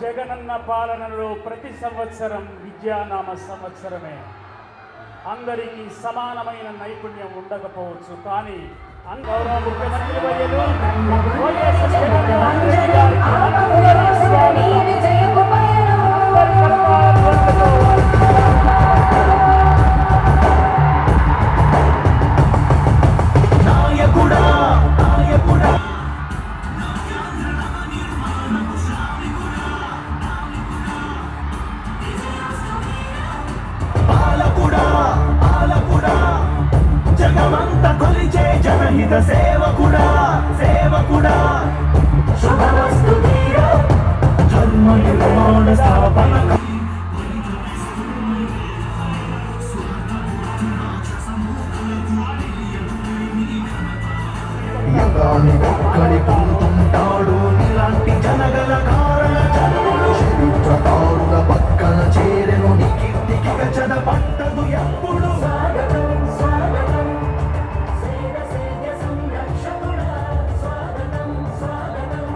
జగనన్న పాలనలో ప్రతి సంవత్సరం విద్యానామ సంవత్సరమే. అందరికీ సమానమైన నైపుణ్యం ఉండకపోవచ్చు, కానీ గౌరవ ముఖ్యమంత్రి వర్యులు వైఎస్ జగన్మోహన్ రెడ్డి గారికి అందరి స్వాగతం. అందరి కర్తవ్యాలతో నాయకుడా నాయకుడా పాలకుడా పాలకుడా జగమంత కొలిచే జనహిత సేవకుడా సేవకుడా శుభమస్తు వీరా ధర్మ నిర్మాణ స్థాపన యుగాన్ని ఒక్కడి పొందుతుంటాడు ఇలాంటి జనగల కారణ జనులు చరిత్రకారుల పక్కన చేరెను నీ కీర్తికి గచద పట్టదు ఎప్పుడు స్వాగతం స్వాగతం సేన సేవ్య సంరక్షకుడా స్వాగతం స్వాగతం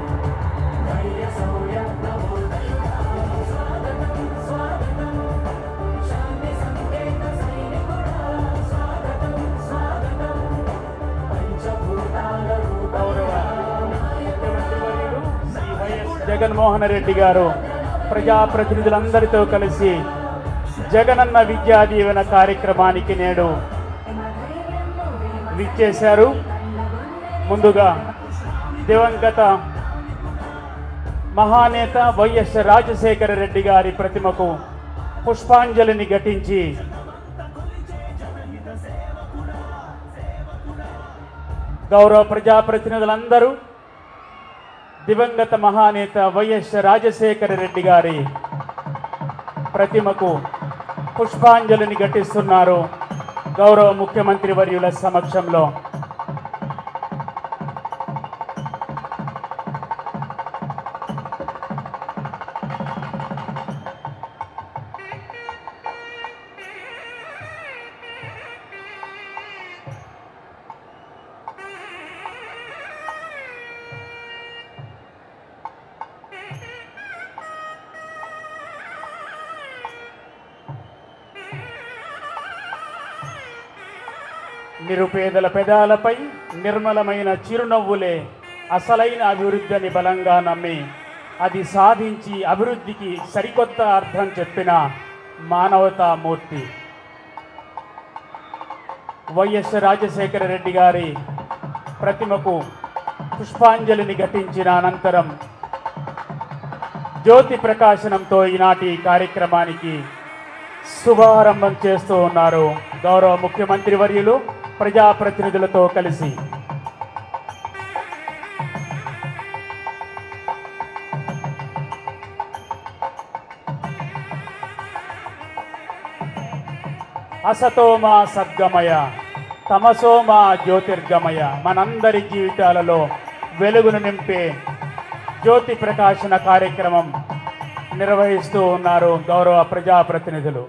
ధైర్య శౌర్య నవోదయుడా స్వాగతం స్వాగతం శాంతి సంకేత సైనికుడా స్వాగతం స్వాగతం పంచభూతాల గౌరవ ముఖ్యమంత్రి వర్యులు శ్రీ వైఎస్ జగన్మోహన్ రెడ్డి గారు ప్రజాప్రతినిధులందరితో కలిసి జగనన్న విద్యా దీవెన కార్యక్రమానికి నేడు విచ్చేశారు. ముందుగా దివంగత మహానేత వైఎస్ రాజశేఖర రెడ్డి గారి ప్రతిమకు పుష్పాంజలిని ఘటించి గౌరవ ప్రజాప్రతినిధులందరూ దివంగత మహానేత వైఎస్ రాజశేఖర రెడ్డి గారి ప్రతిమకు పుష్పాంజలిని ఘటిస్తున్నారు గౌరవ ముఖ్యమంత్రి వర్యుల సమక్షంలో. నిరుపేదల పెదాలపై నిర్మలమైన చిరునవ్వులే అసలైన అభివృద్ధి అని బలంగా నమ్మి అది సాధించి అభివృద్ధికి సరికొత్త అర్థం చెప్పిన మానవతామూర్తి వైఎస్ రాజశేఖర రెడ్డి గారి ప్రతిమకు పుష్పాంజలిని ఘటించిన అనంతరం జ్యోతి ప్రకాశనంతో ఈనాటి కార్యక్రమానికి శుభారంభం చేస్తూ ఉన్నారు గౌరవ ముఖ్యమంత్రి వర్యులు ప్రజాప్రతినిధులతో కలిసి. అసతోమా సద్గమయ తమసోమా జ్యోతిర్గమయ, మనందరి జీవితాలలో వెలుగును నింపే జ్యోతి ప్రకాశన కార్యక్రమం నిర్వహిస్తూ ఉన్నారు గౌరవ ప్రజాప్రతినిధులు.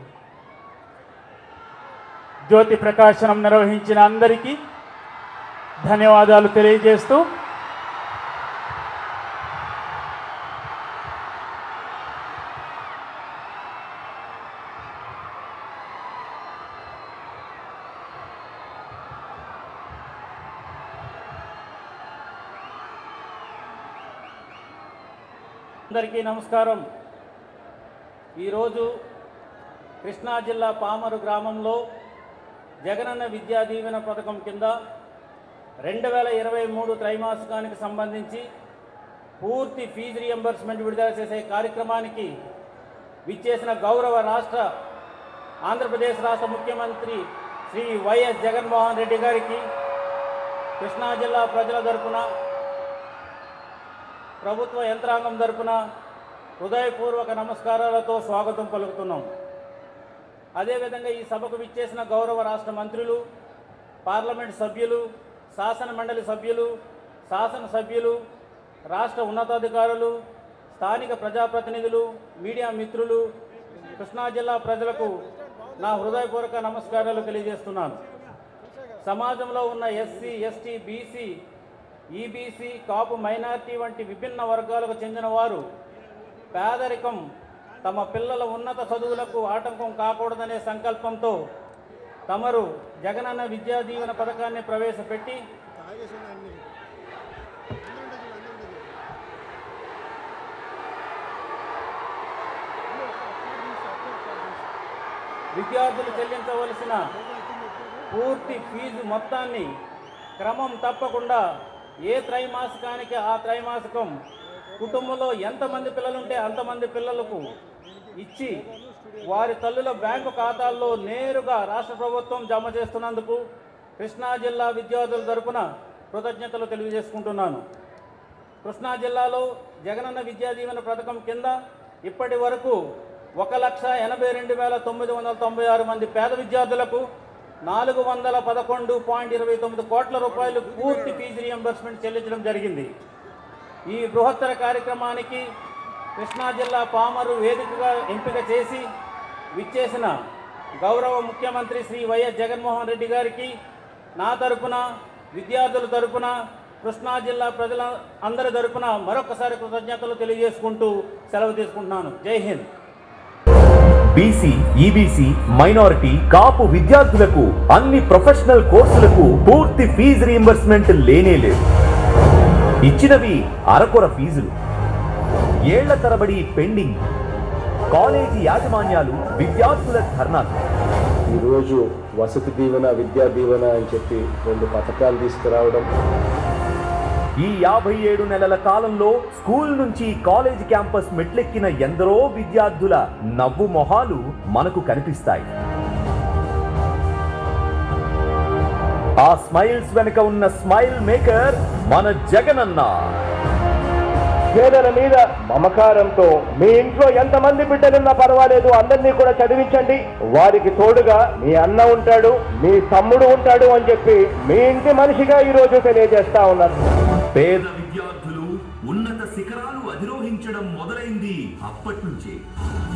జ్యోతి ప్రకాశనం నిర్వహించిన అందరికీ ధన్యవాదాలు తెలియజేస్తూ అందరికీ నమస్కారం. ఈరోజు కృష్ణా జిల్లా పామరు గ్రామంలో జగనన్న విద్యా దీవెన పథకం కింద 2023 త్రైమాసికానికి సంబంధించి పూర్తి ఫీజు రియంబర్స్మెంట్ విడుదల చేసే కార్యక్రమానికి విచ్చేసిన గౌరవ ఆంధ్రప్రదేశ్ రాష్ట్ర ముఖ్యమంత్రి శ్రీ వైఎస్ జగన్మోహన్ రెడ్డి గారికి కృష్ణా జిల్లా ప్రజల తరపున ప్రభుత్వ యంత్రాంగం తరపున హృదయపూర్వక నమస్కారాలతో స్వాగతం పలుకుతున్నాం. అదేవిధంగా ఈ సభకు విచ్చేసిన గౌరవ రాష్ట్ర మంత్రులు, పార్లమెంట్ సభ్యులు, శాసన మండలి సభ్యులు, శాసనసభ్యులు, రాష్ట్ర ఉన్నతాధికారులు, స్థానిక ప్రజాప్రతినిధులు, మీడియా మిత్రులు, కృష్ణా జిల్లా ప్రజలకు నా హృదయపూర్వక నమస్కారాలు తెలియజేస్తున్నాను. సమాజంలో ఉన్న ఎస్సీ, ఎస్టీ, బీసీ, ఈబీసీ, కాపు, మైనారిటీ వంటి విభిన్న వర్గాలకు చెందిన వారు పేదరికం తమ పిల్లల ఉన్నత చదువులకు ఆటంకం కాకూడదనే సంకల్పంతో తమరు జగనన్న విద్యా దీవెన పథకాన్ని ప్రవేశపెట్టి విద్యార్థులు చెల్లించవలసిన పూర్తి ఫీజు మొత్తాన్ని క్రమం తప్పకుండా ఏ త్రైమాసికానికి ఆ త్రైమాసికం కుటుంబంలో ఎంతమంది పిల్లలుంటే అంతమంది పిల్లలకు ఇచ్చి వారి తల్లుల బ్యాంకు ఖాతాల్లో నేరుగా రాష్ట్ర ప్రభుత్వం జమ చేస్తున్నందుకు కృష్ణా జిల్లా విద్యార్థుల తరపున కృతజ్ఞతలు తెలియజేసుకుంటున్నాను. కృష్ణా జిల్లాలో జగనన్న విద్యా దీవెన పథకం కింద ఇప్పటి వరకు 1,82,996 మంది పేద విద్యార్థులకు 411.29 కోట్ల రూపాయలు పూర్తి ఫీజు రీయింబర్స్మెంట్ చెల్లించడం జరిగింది. ఈ బృహత్తర కార్యక్రమానికి కృష్ణా జిల్లా పామరు వేదికగా ఎంపిక చేసి విచ్చేసిన గౌరవ ముఖ్యమంత్రి శ్రీ వైఎస్ జగన్మోహన్ రెడ్డి గారికి నా తరపున, విద్యార్థుల తరపున, కృష్ణా జిల్లా ప్రజల అందరి తరపున మరొకసారి కృతజ్ఞతలు తెలియజేసుకుంటూ సెలవు తీసుకుంటున్నాను. జై హింద్. బీసీ, ఈబీసీ, మైనారిటీ, కాపు విద్యార్థులకు అన్ని ప్రొఫెషనల్ కోర్సులకు పూర్తి ఫీజు రీయింబర్స్మెంట్ లేనేలేదు. ఇచ్చినవి అరకొర ఫీజులు, ఏళ్ల తరబడి పెండింగ్, కాలేజీ యాజమాన్యాలు విద్యార్థుల ధర్నాలు. ఈరోజు వసతి దీవెన, విద్యా దీవెన అని చెప్పి 2 పథకాలు తీసుకురావడం. ఈ 57 నెలల కాలంలో స్కూల్ నుంచి కాలేజ్ క్యాంపస్ మెట్లెక్కిన ఎందరో విద్యార్థుల నవ్వు మొహాలు మనకు కనిపిస్తాయి. ఆ స్మైల్స్ వెనుక ఉన్న స్మైల్ మేకర్ మన జగనన్న. పేదల మీద మమకారంతో మీ ఇంట్లో ఎంతమంది బిడ్డలున్నా పర్వాలేదు, అందరినీ కూడా చదివించండి, వారికి తోడుగా మీ అన్న ఉంటాడు, మీ తమ్ముడు ఉంటాడు అని చెప్పి మీ ఇంటి మనిషిగా ఈరోజు తెలియజేస్తా ఉన్నారు. పేద విద్యార్థులు ఉన్నత శిఖరాలు అధిరోహించడం మొదలైంది అప్పటి నుంచే.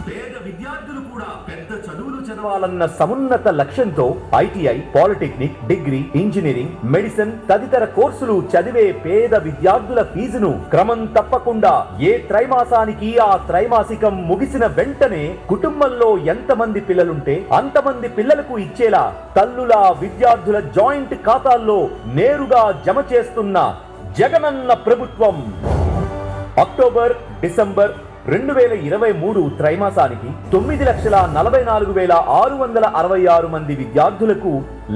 పేద విద్యార్థులు కూడా పెద్ద చదువులు చదవాలన్న సమున్నత లక్ష్యంతో ITI, polytechnic, degree, engineering, medicine తదితర కోర్సులు చదివే పేద విద్యార్థుల ఫీజును క్రమం తప్పకుండా ఏ త్రైమాసానికి ఆ త్రైమాసికం ముగిసిన వెంటనే కుటుంబంలో ఎంతమంది పిల్లలుంటే అంతమంది పిల్లలకు ఇచ్చేలా తల్లుల విద్యార్థుల జాయింట్ ఖాతాల్లో నేరుగా జమ చేస్తున్న జగనన్న ప్రభుత్వం. అక్టోబర్, డిసెంబర్ 2023 త్రైమాసానికి 9,44,666 మంది విద్యార్థులకు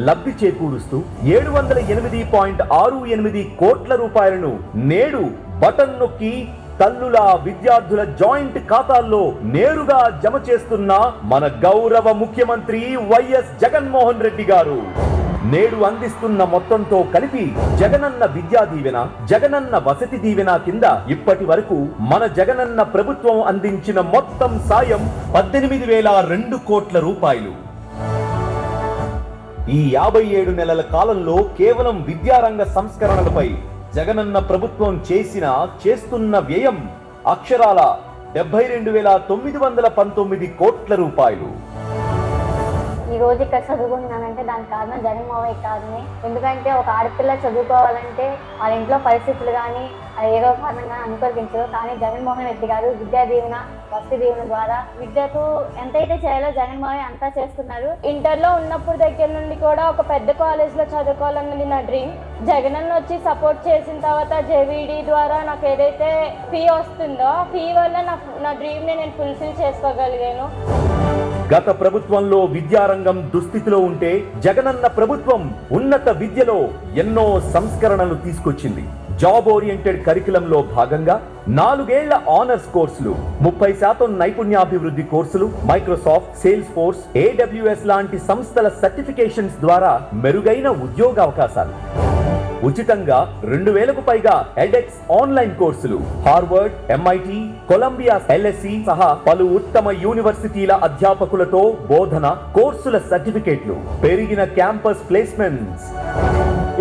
లబ్ధి చేకూరుస్తూ 708.68 కోట్ల రూపాయలను నేడు బటన్ నొక్కి తల్లుల విద్యార్థుల జాయింట్ ఖాతాల్లో నేరుగా జమ చేస్తున్న మన గౌరవ ముఖ్యమంత్రి వైఎస్ జగన్మోహన్ రెడ్డి గారు. నేడు అందిస్తున్న మొత్తంతో కలిపి జగనన్న విద్యా దీవెన, జగనన్న వసతి దీవెన కింద ఇప్పటి వరకు మన జగనన్న ప్రభుత్వం అందించిన మొత్తం సాయం 18,002 కోట్ల రూపాయలు. ఈ 57 నెలల కాలంలో కేవలం విద్యారంగ సంస్కరణలపై జగనన్న ప్రభుత్వం చేస్తున్న వ్యయం అక్షరాల 72,919 కోట్ల రూపాయలు. ఈ రోజు ఇక్కడ చదువుకుంటున్నానంటే దానికి కారణం జగన్మోహన్ కారణమే. ఎందుకంటే ఒక ఆడపిల్ల చదువుకోవాలంటే వాళ్ళ ఇంట్లో పరిస్థితులు కానీ ఏదో కారణంగా అనుకరించరు. కానీ జగన్మోహన్ రెడ్డి గారు విద్యా దీవెన, వసతి దీవెన ద్వారా విద్యకు ఎంతైతే చేయాలో జగన్మోహన్ అంతా చేస్తున్నారు. ఇంటర్లో ఉన్నప్పుడు దగ్గర నుండి కూడా ఒక పెద్ద కాలేజ్లో చదువుకోవాలన్నది నా డ్రీమ్. జగనన్న వచ్చి సపోర్ట్ చేసిన తర్వాత జేవీడీ ద్వారా నాకు ఏదైతే ఫీ వస్తుందో ఆ ఫీ వల్ల నా డ్రీమ్ని నేను ఫుల్ఫిల్ చేసుకోగలిగాను. గత ప్రభుత్వంలో విద్యారంగం దుస్థితిలో ఉంటే జగనన్న ప్రభుత్వం ఉన్నత విద్యలో ఎన్నో సంస్కరణలు తీసుకొచ్చింది. జాబ్ ఓరియంటెడ్ కరికులంలో భాగంగా 4 ఏళ్ల ఆనర్స్ కోర్సులు, 30% నైపుణ్యాభివృద్ధి కోర్సులు, మైక్రోసాఫ్ట్, సేల్స్ ఫోర్స్, AWS లాంటి సంస్థల సర్టిఫికేషన్స్ ద్వారా మెరుగైన ఉద్యోగ అవకాశాలు. ఉచితంగా 2,000కు పైగా ఎడెక్స్ ఆన్లైన్ కోర్సులు, హార్వర్డ్, MIT, కొలంబియా, LSE సహా పలు ఉత్తమ యూనివర్సిటీల అధ్యాపకులతో బోధన, కోర్సుల సర్టిఫికేట్లు, పెరిగిన క్యాంపస్ ప్లేస్మెంట్స్.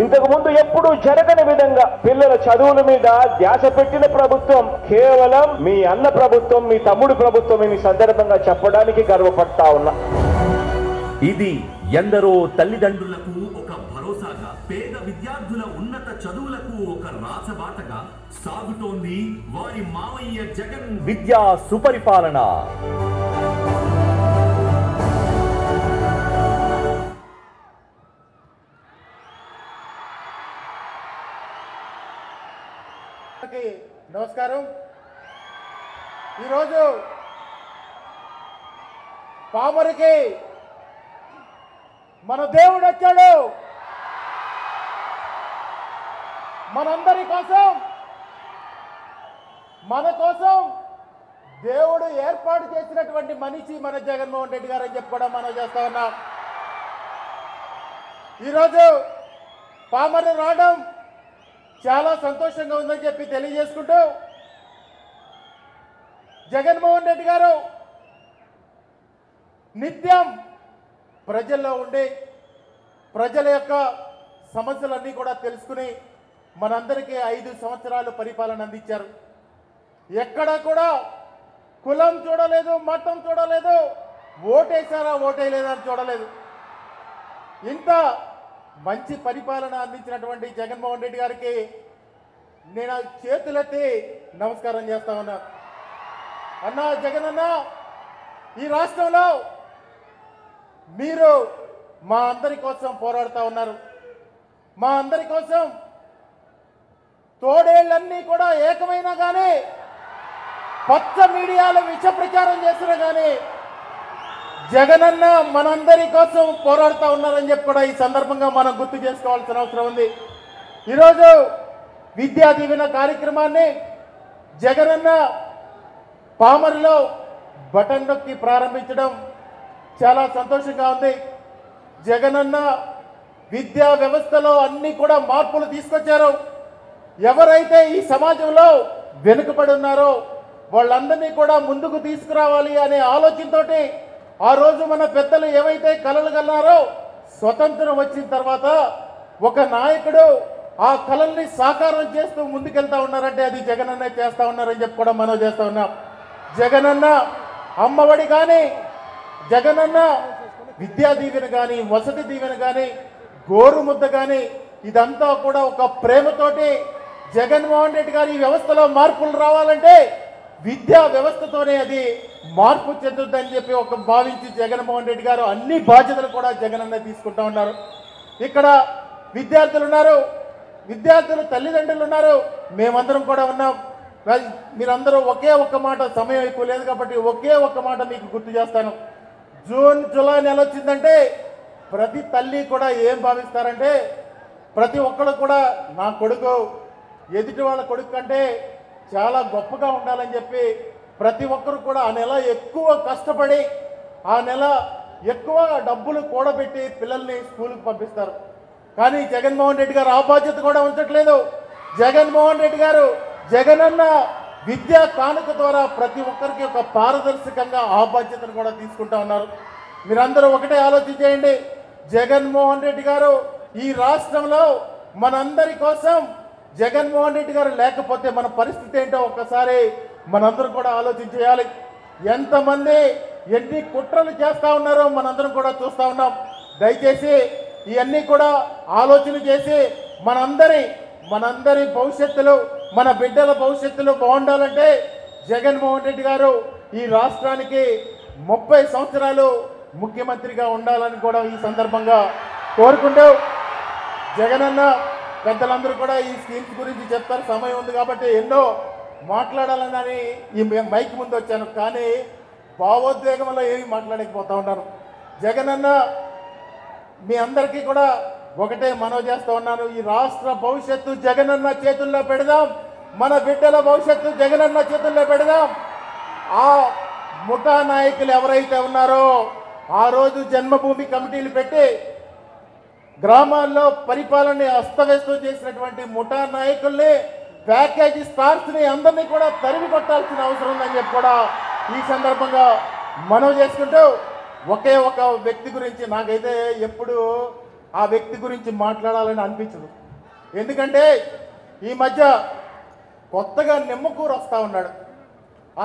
ఇంతకు ముందు ఎప్పుడు జరగని విధంగా పిల్లల చదువుల మీద ధ్యాస పెట్టిన ప్రభుత్వం కేవలం మీ అన్న ప్రభుత్వం, మీ తమ్ముడు ప్రభుత్వం ఈ సందర్భంగా చెప్పడానికి గర్వపడతా ఉన్నా. ఇది ఎందరో తల్లిదండ్రులకు ఒక భరోసాగా, పేద విద్యార్థుల ఉన్నత చదువులకు ఒక రాచబాటగా సాగుతోంది వారి మావయ్య జగన్ విద్యా సుపరిపాలన. నమస్కారం. ఈరోజు పామరుకి మన దేవుడు వచ్చాడు. మనందరి కోసం, మన కోసం దేవుడు ఏర్పాటు చేసినటువంటి మనిషి మన జగన్మోహన్ రెడ్డి గారు అని చెప్పి కూడా మనం చేస్తా ఉన్నాం. ఈరోజు పామరు రావడం చాలా సంతోషంగా ఉందని చెప్పి తెలియజేసుకుంటూ, జగన్మోహన్ రెడ్డి గారు నిత్యం ప్రజల్లో ఉండి ప్రజల యొక్క సమస్యలన్నీ కూడా తెలుసుకుని మనందరికీ 5 సంవత్సరాలు పరిపాలన అందించారు. ఎక్కడ కూడా కులం చూడలేదు, మతం చూడలేదు, ఓటేశారా ఓటేయలేదా అని చూడలేదు. ఇంత మంచి పరిపాలన అందించినటువంటి జగన్మోహన్ రెడ్డి గారికి నేను చేతులెత్తి నమస్కారం చేస్తా ఉన్నా. అన్నా జగన్ అన్న, ఈ రాష్ట్రంలో మీరు మా అందరి కోసం పోరాడుతూ ఉన్నారు. మా అందరి కోసం తోడేళ్ళన్నీ కూడా ఏకమైనా కానీ, పచ్చ మీడియాలో విష ప్రచారం చేసినా కానీ జగనన్న మనందరి కోసం పోరాడుతూ ఉన్నారని చెప్పి కూడా ఈ సందర్భంగా మనం గుర్తు చేసుకోవాల్సిన అవసరం ఉంది. ఈరోజు విద్యా దీవెన కార్యక్రమాన్ని జగనన్న పామరులో బటన్ నొక్కి ప్రారంభించడం చాలా సంతోషంగా ఉంది. జగనన్న విద్యా వ్యవస్థలో అన్ని కూడా మార్పులు తీసుకొచ్చారు. ఎవరైతే ఈ సమాజంలో వెనుకబడి ఉన్నారో వాళ్ళందరినీ కూడా ముందుకు తీసుకురావాలి అనే ఆలోచనతోటి ఆ రోజు మన పెద్దలు ఏవైతే కలలు కన్నారో, స్వతంత్రం వచ్చిన తర్వాత ఒక నాయకుడు ఆ కళల్ని సాకారం చేస్తూ ముందుకెళ్తా ఉన్నారంటే అది జగనన్న చేస్తా ఉన్నారని చెప్పి కూడా మనం చేస్తా ఉన్నాం. జగనన్న అమ్మఒడి కానీ, జగనన్న విద్యా దీవెన కానీ, వసతి దీవెన కానీ, గోరుముద్ద కానీ, ఇదంతా కూడా ఒక ప్రేమతోటి జగన్మోహన్ రెడ్డి గారి వ్యవస్థలో మార్పులు రావాలంటే విద్యా వ్యవస్థతోనే అది మార్పు చెందుద్దని చెప్పి ఒక భావించి జగన్మోహన్ రెడ్డి గారు అన్ని బాధ్యతలు కూడా జగనన్న తీసుకుంటా ఉన్నారు. ఇక్కడ విద్యార్థులు ఉన్నారు, విద్యార్థులు తల్లిదండ్రులు ఉన్నారు, మేమందరం కూడా ఉన్నాం. మీరందరూ ఒకే ఒక్క మాట, సమయం ఎక్కువ లేదు కాబట్టి ఒకే ఒక్క మాట మీకు గుర్తు చేస్తాను. జూన్ జూలై నెల వచ్చిందంటే ప్రతి తల్లి కూడా ఏం భావిస్తారంటే, ప్రతి ఒక్కరు కూడా నా కొడుకు ఎదుటి వాళ్ళ కొడుకు కంటే చాలా గొప్పగా ఉండాలని చెప్పి ప్రతి ఒక్కరు కూడా ఆ నెల ఎక్కువ కష్టపడి, ఆ నెల ఎక్కువ డబ్బులు కూడబెట్టి పిల్లల్ని స్కూల్కి పంపిస్తారు. కానీ జగన్మోహన్ రెడ్డి గారు ఆ బాధ్యత కూడా ఉంచట్లేదు. జగన్మోహన్ రెడ్డి గారు జగనన్న విద్యా కానుక ద్వారా ప్రతి ఒక్కరికి ఒక పారదర్శకంగా ఆ బాధ్యతను కూడా తీసుకుంటా ఉన్నారు. మీరందరూ ఒకటే ఆలోచించేయండి, జగన్మోహన్ రెడ్డి గారు ఈ రాష్ట్రంలో మనందరి కోసం, జగన్మోహన్ రెడ్డి గారు లేకపోతే మన పరిస్థితి ఏంటో ఒక్కసారి మనందరం కూడా ఆలోచించేయాలి. ఎంతమంది ఎన్ని కుట్రలు చేస్తూ ఉన్నారో మనందరం కూడా చూస్తూ ఉన్నాం. దయచేసి ఇవన్నీ కూడా ఆలోచన చేసి మనందరి భవిష్యత్తులో, మన బిడ్డల భవిష్యత్తులో బాగుండాలంటే జగన్మోహన్ రెడ్డి గారు ఈ రాష్ట్రానికి 30 సంవత్సరాలు ముఖ్యమంత్రిగా ఉండాలని కూడా ఈ సందర్భంగా కోరుకుంటూ, జగనన్న పెద్దలందరూ కూడా ఈ స్కీమ్స్ గురించి చెప్తారు. సమయం ఉంది కాబట్టి ఎన్నో మాట్లాడాలని ఈ మైక్ ముందు వచ్చాను, కానీ భావోద్వేగంలో ఏమి మాట్లాడకపోతా ఉన్నాను. జగనన్న మీ అందరికీ కూడా ఒకటే మనవి చేస్తూ ఉన్నాను, ఈ రాష్ట్ర భవిష్యత్తు జగనన్న చేతుల్లో పెడదాం, మన బిడ్డల భవిష్యత్తు జగనన్న చేతుల్లో పెడదాం. ఆ ముఠా నాయకులు ఎవరైతే ఉన్నారో ఆ రోజు జన్మభూమి కమిటీలు పెట్టి గ్రామాల్లో పరిపాలనని అస్తవ్యస్తం చేసినటువంటి ముఠా నాయకుల్ని, ప్యాకేజీ స్టార్స్ని అందరినీ కూడా తరిమి కొట్టాల్సిన అవసరం ఉందని చెప్పి కూడా ఈ సందర్భంగా మనవి చేసుకుంటూ, ఒకే ఒక వ్యక్తి గురించి నాకైతే ఎప్పుడు ఆ వ్యక్తి గురించి మాట్లాడాలని అనిపించదు. ఎందుకంటే ఈ మధ్య కొత్తగా నిమ్మకూరు వస్తూ ఉన్నాడు,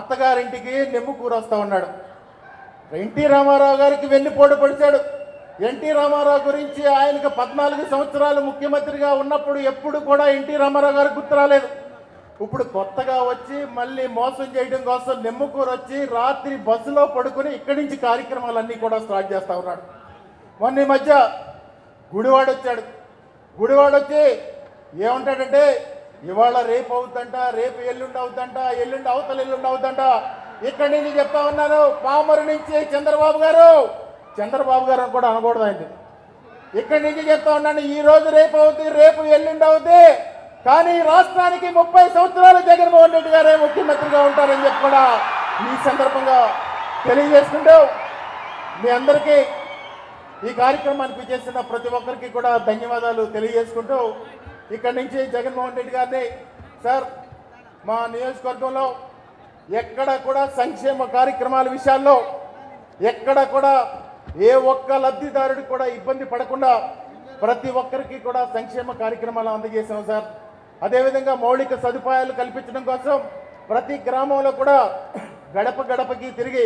అత్తగారింటికి నిమ్మకూరు వస్తూ ఉన్నాడు. ఎన్టీ రామారావు గారికి వెన్నుపోటు పొడిచాడు. ఎన్టీ రామారావు గురించి ఆయనకు 14 సంవత్సరాలు ముఖ్యమంత్రిగా ఉన్నప్పుడు ఎప్పుడు కూడా ఎన్టీ రామారావు గారికి గుర్తు రాలేదు. ఇప్పుడు కొత్తగా వచ్చి మళ్ళీ మోసం చేయడం కోసం నిమ్మకూరు వచ్చి రాత్రి బస్సులో పడుకుని ఇక్కడి నుంచి కార్యక్రమాలన్నీ కూడా స్టార్ట్ చేస్తా ఉన్నాడు. మొన్న ఈ మధ్య గుడివాడ వచ్చాడు. గుడివాడ వచ్చి ఏమంటాడంటే ఇవాళ రేపు అవుతుందంట, రేపు ఎల్లుండి అవుతుందంట, ఎల్లుండి అవతల ఎల్లుండి అవుతుందంట. ఇక్కడి నుంచి చెప్తా ఉన్నాను, పామరు నుంచి చంద్రబాబు గారు కూడా అనకూడదు ఆయన. ఇక్కడి నుంచి చెప్తా ఉన్నాను, ఈ రోజు రేపు అవుతుంది, రేపు ఎల్లుండి అవుతుంది, కానీ రాష్ట్రానికి 30 సంవత్సరాలు జగన్మోహన్ రెడ్డి గారే ముఖ్యమంత్రిగా ఉంటారని చెప్పి కూడా ఈ సందర్భంగా తెలియజేసుకుంటూ మీ అందరికీ ఈ కార్యక్రమానికి చేసిన ప్రతి ఒక్కరికి కూడా ధన్యవాదాలు తెలియజేసుకుంటూ ఇక్కడి నుంచి జగన్మోహన్ రెడ్డి గారిని, సార్ మా నియోజకవర్గంలో ఎక్కడ కూడా సంక్షేమ కార్యక్రమాల విషయాల్లో ఎక్కడ కూడా ఏ ఒక్క లబ్ధిదారుడికి కూడా ఇబ్బంది పడకుండా ప్రతి ఒక్కరికి కూడా సంక్షేమ కార్యక్రమాలు అందజేసాం సార్. అదేవిధంగా మౌలిక సదుపాయాలు కల్పించడం కోసం ప్రతి గ్రామంలో కూడా గడప గడపకి తిరిగి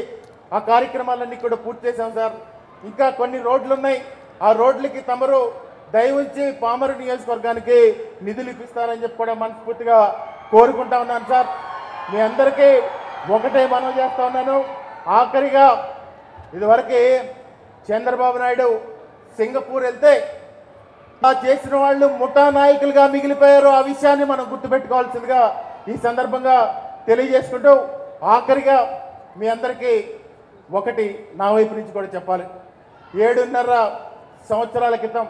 ఆ కార్యక్రమాలన్నీ కూడా పూర్తి చేశాం సార్. ఇంకా కొన్ని రోడ్లు ఉన్నాయి, ఆ రోడ్లకి తమరు దయవుంచి పామరు నియోజకవర్గానికి నిధులు ఇప్పిస్తారని చెప్పి కూడా మనస్ఫూర్తిగా కోరుకుంటా ఉన్నాను సార్. మీ అందరికీ ఒకటే మనవి చేస్తా ఉన్నాను, ఆఖరిగా ఇదివరకు చంద్రబాబు నాయుడు సింగపూర్ వెళ్తే చేసిన వాళ్ళు ముఠా నాయకులుగా మిగిలిపోయారు. ఆ విషయాన్ని మనం గుర్తుపెట్టుకోవాల్సిందిగా ఈ సందర్భంగా తెలియజేసుకుంటూ ఆఖరిగా మీ అందరికీ ఒకటి నా వైపు నుంచి కూడా చెప్పాలి. 7.5 సంవత్సరాల క్రితం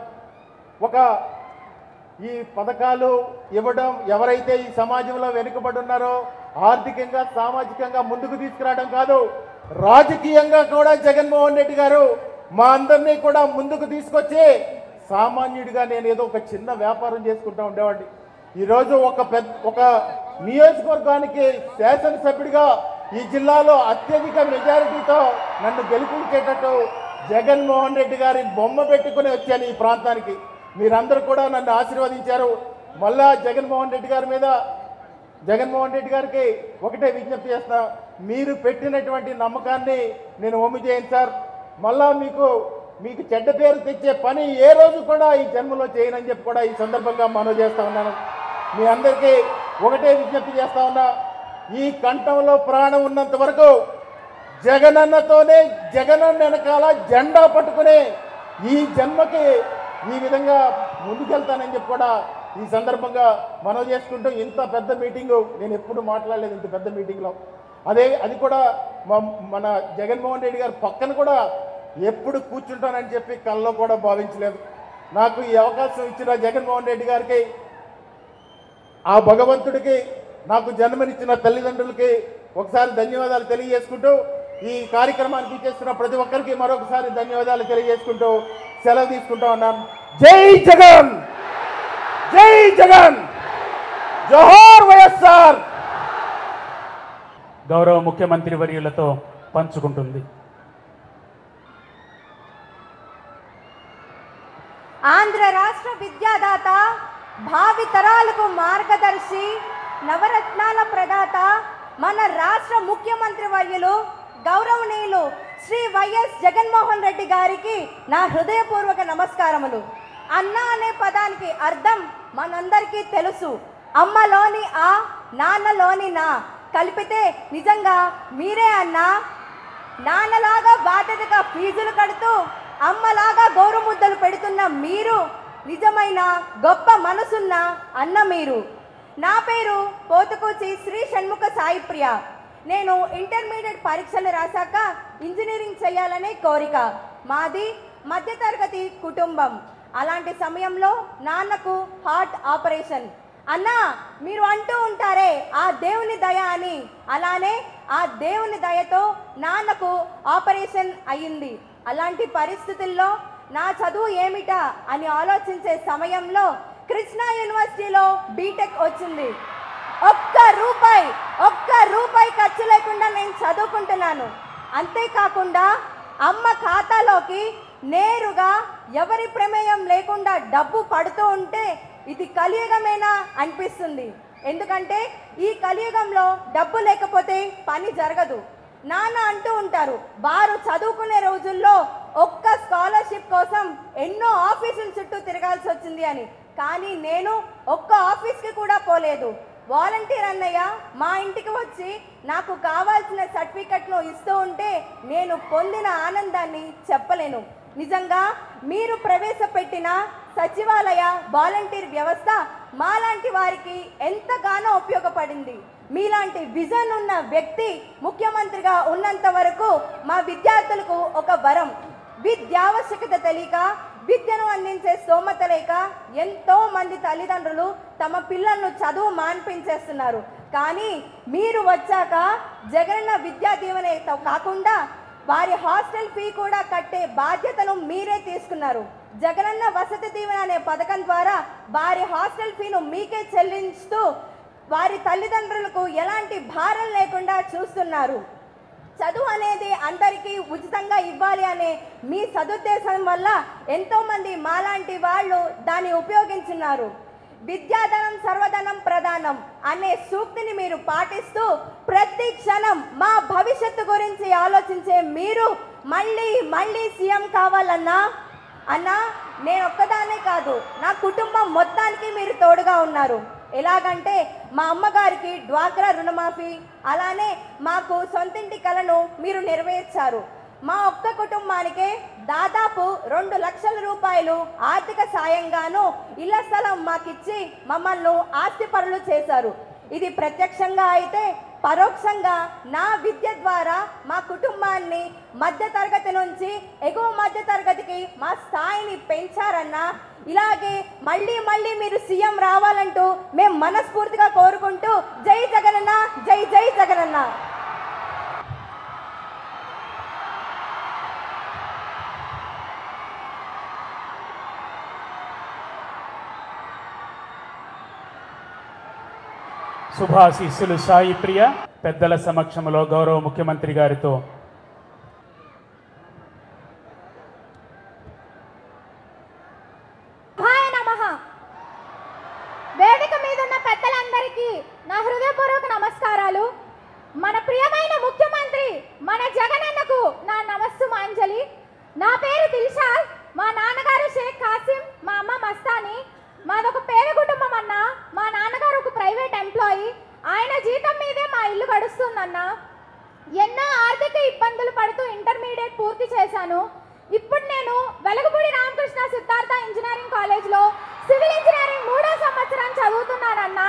ఈ పథకాలు ఇవ్వడం, ఎవరైతే ఈ సమాజంలో వెనుకబడి ఉన్నారో ఆర్థికంగా సామాజికంగా ముందుకు తీసుకురావడం కాదు, రాజకీయంగా కూడా జగన్మోహన్ రెడ్డి గారు మా అందరినీ కూడా ముందుకు తీసుకొచ్చి సామాన్యుడిగా నేను ఏదో ఒక చిన్న వ్యాపారం చేసుకుంటూ ఉండేవాడిని. ఈరోజు ఒక నియోజకవర్గానికి శాసనసభ్యుడిగా ఈ జిల్లాలో అత్యధిక మెజారిటీతో నన్ను గెలిపించేటట్టు జగన్మోహన్ రెడ్డి గారి బొమ్మ పెట్టుకుని వచ్చాను ఈ ప్రాంతానికి. మీరందరూ కూడా నన్ను ఆశీర్వదించారు. మళ్ళా జగన్మోహన్ రెడ్డి గారికి ఒకటే విజ్ఞప్తి చేస్తా, మీరు పెట్టినటువంటి నమ్మకాన్ని నేను ఒమ్ము చేయను సార్. మళ్ళా మీకు చెడ్డ పేరు తెచ్చే పని ఏ రోజు కూడా ఈ జన్మలో చేయనని చెప్పి కూడా ఈ సందర్భంగా మనవి చేస్తా ఉన్నాను. మీ అందరికీ ఒకటే విజ్ఞప్తి చేస్తా ఉన్నా, ఈ కంఠంలో ప్రాణం ఉన్నంత వరకు జగనన్నతోనే, జగనన్న వెనకాల జెండా పట్టుకుని ఈ జన్మకి ఈ విధంగా ముందుకెళ్తానని చెప్పి కూడా ఈ సందర్భంగా మనవి చేసుకుంటూ, ఇంత పెద్ద మీటింగు నేను ఎప్పుడు మాట్లాడలేదు ఇంత పెద్ద మీటింగ్లో. అది కూడా మన జగన్మోహన్ రెడ్డి గారు పక్కన కూడా ఎప్పుడు కూర్చుంటానని చెప్పి కల్లో కూడా భావించలేదు. నాకు ఈ అవకాశం ఇచ్చిన జగన్మోహన్ రెడ్డి గారికి, ఆ భగవంతుడికి, నాకు జన్మనిచ్చిన తల్లిదండ్రులకి ఒకసారి ధన్యవాదాలు తెలియజేసుకుంటూ ఈ కార్యక్రమానికి చేస్తున్న ప్రతి ఒక్కరికి మరొకసారి ధన్యవాదాలు తెలియజేసుకుంటూ సెలవు తీసుకుంటా ఉన్నాను. జై జగన్, జై జగన్, జోహార్ వైఎస్ఆర్. గౌరవ ముఖ్యమంత్రి వర్యులతో పంచుకుంటుంది. ఆంధ్ర రాష్ట్ర విద్యాదాత, భావి తరాలకు మార్గదర్శి, నవరత్నాల ప్రదాత, మన రాష్ట్ర ముఖ్యమంత్రి వర్యులు గౌరవనీయులు శ్రీ వైఎస్ జగన్మోహన్ రెడ్డి గారికి నా హృదయపూర్వక నమస్కారములు. అన్న అనే పదానికి అర్థం మనందరికీ తెలుసు. అమ్మలోని ఆ, నాన్నలోని నా కలిపితే నిజంగా మీరే అన్నా. నాన్నలాగా బాధ్యతగా ఫీజులు కడుతూ అమ్మలాగా గౌరవముద్దలు పెడుతున్న మీరు నిజమైన గొప్ప మనసున్న అన్న మీరు. నా పేరు పోతుకూచి శ్రీ షణ్ముఖ సాయిప్రియ. నేను ఇంటర్మీడియట్ పరీక్షలు రాశాక ఇంజనీరింగ్ చేయాలనే కోరిక. మాది మధ్యతరగతి కుటుంబం. అలాంటి సమయంలో నాన్నకు హార్ట్ ఆపరేషన్. అన్నా, మీరు అంటూ ఉంటారే ఆ దేవుని దయ అని, అలానే ఆ దేవుని దయతో నాన్నకు ఆపరేషన్ అయ్యింది. అలాంటి పరిస్థితుల్లో నా చదువు ఏమిటా అని ఆలోచించే సమయంలో కృష్ణా యూనివర్సిటీలో బీటెక్ వచ్చింది. ఒక్క రూపాయి ఖర్చు లేకుండా నేను చదువుకుంటున్నాను. అంతేకాకుండా అమ్మ ఖాతాలోకి నేరుగా ఎవరి ప్రమేయం లేకుండా డబ్బు పడుతూ ఉంటే ఇది కలియుగమేనా అనిపిస్తుంది. ఎందుకంటే ఈ కలియుగంలో డబ్బు లేకపోతే పని జరగదు. నాన్న అంటూ ఉంటారు, వారు చదువుకునే రోజుల్లో ఒక్క స్కాలర్షిప్ కోసం ఎన్నో ఆఫీసుల చుట్టూ తిరగాల్సి వచ్చింది అని. కానీ నేను ఒక్క ఆఫీస్కి కూడా పోలేదు. వాలంటీర్ అన్నయ్య మా ఇంటికి వచ్చి నాకు కావాల్సిన సర్టిఫికెట్ను ఇస్తూ ఉంటే నేను పొందిన ఆనందాన్ని చెప్పలేను. నిజంగా మీరు ప్రవేశపెట్టిన సచివాలయ వాలంటీర్ వ్యవస్థ మాలాంటి వారికి ఎంతగానో ఉపయోగపడింది. మీలాంటి విజన్ ఉన్న వ్యక్తి ముఖ్యమంత్రిగా ఉన్నంత వరకు మా విద్యార్థులకు ఒక వరం. విద్యావశ్యకత తెలియక, విద్యను అందించే స్తోమత లేక ఎంతో మంది తల్లిదండ్రులు తమ పిల్లలను చదువు మాన్పించేస్తున్నారు. కానీ మీరు వచ్చాక జగనన్న విద్యా దీవెనతో కాకుండా వారి హాస్టల్ ఫీ కూడా కట్టే బాధ్యతను మీరే తీసుకున్నారు. జగనన్న వసతి దీవెన అనే పథకం ద్వారా వారి హాస్టల్ ఫీను మీకే చెల్లిస్తూ వారి తల్లిదండ్రులకు ఎలాంటి భారం లేకుండా చూస్తున్నారు. చదువు అనేది అందరికీ ఉచితంగా ఇవ్వాలి అనే మీ సదుద్దేశం వల్ల ఎంతోమంది మాలాంటి వాళ్ళు దాన్ని ఉపయోగించున్నారు. విద్యాధనం సర్వధనం ప్రధానం అనే సూక్తిని మీరు పాటిస్తూ ప్రతి క్షణం మా భవిష్యత్తు గురించి ఆలోచించే మీరు మళ్ళీ మళ్ళీ సీఎం కావాలన్నా నేను ఒక్కదానే కాదు, నా కుటుంబం మొత్తానికి మీరు తోడుగా ఉన్నారు. ఎలాగంటే మా అమ్మగారికి డ్వాక్రా రుణమాఫీ, అలానే మాకు సొంతింటి కలను మీరు నెరవేర్చారు. మా ఒక్క కుటుంబానికే దాదాపు 2 లక్షల రూపాయలు ఆర్థిక సాయంగాను ఇళ్ల స్థలం మాకిచ్చి మమ్మల్ని ఆస్తిపరులు చేశారు. ఇది ప్రత్యక్షంగా అయితే పరోక్షంగా నా విద్య ద్వారా మా కుటుంబాన్ని మధ్యతరగతి నుంచి ఎగువ మధ్యతరగతికి మా స్థాయిని పెంచారన్నా. ఇలాగే మళ్ళీ మళ్ళీ మీరు సీఎం రావాలంటూ మేము మనస్ఫూర్తిగా కోరుకుంటూ జై జగనన్న, జై జై జగనన్న. శుభాశీస్సులు సాయి ప్రియ. పెద్దల సమక్షంలో గౌరవ ముఖ్యమంత్రి గారితో వేదిక మీద ఉన్న పెద్దలందరికీ నా హృదయపూర్వక నమస్కారాలు. మన ప్రియమైన ముఖ్యమంత్రి మన జగనన్నకు నా నమస్సుమాంజలి. నా పేరు దిల్షాద్, మా నాన్నగారు షేక్ కాసిం, మా అమ్మ మస్తాని. మాదొక పేద కుటుంబం అన్న. మా నాన్నగారు ఒక ప్రైవేట్ ఎంప్లాయీ. ఆయన జీతం మీదే మా ఇల్లు గడుస్తుందన్న. ఎన్నో ఆర్థిక ఇబ్బందులు పడుతూ ఇంటర్మీడియట్ పూర్తి చేశాను. ఇప్పుడు నేను వెలగపూడి రామకృష్ణ సిద్ధార్థ ఇంజనీరింగ్ కాలేజ్లో సివిల్ ఇంజనీరింగ్ 3వ సంవత్సరం చదువుతున్నానన్న.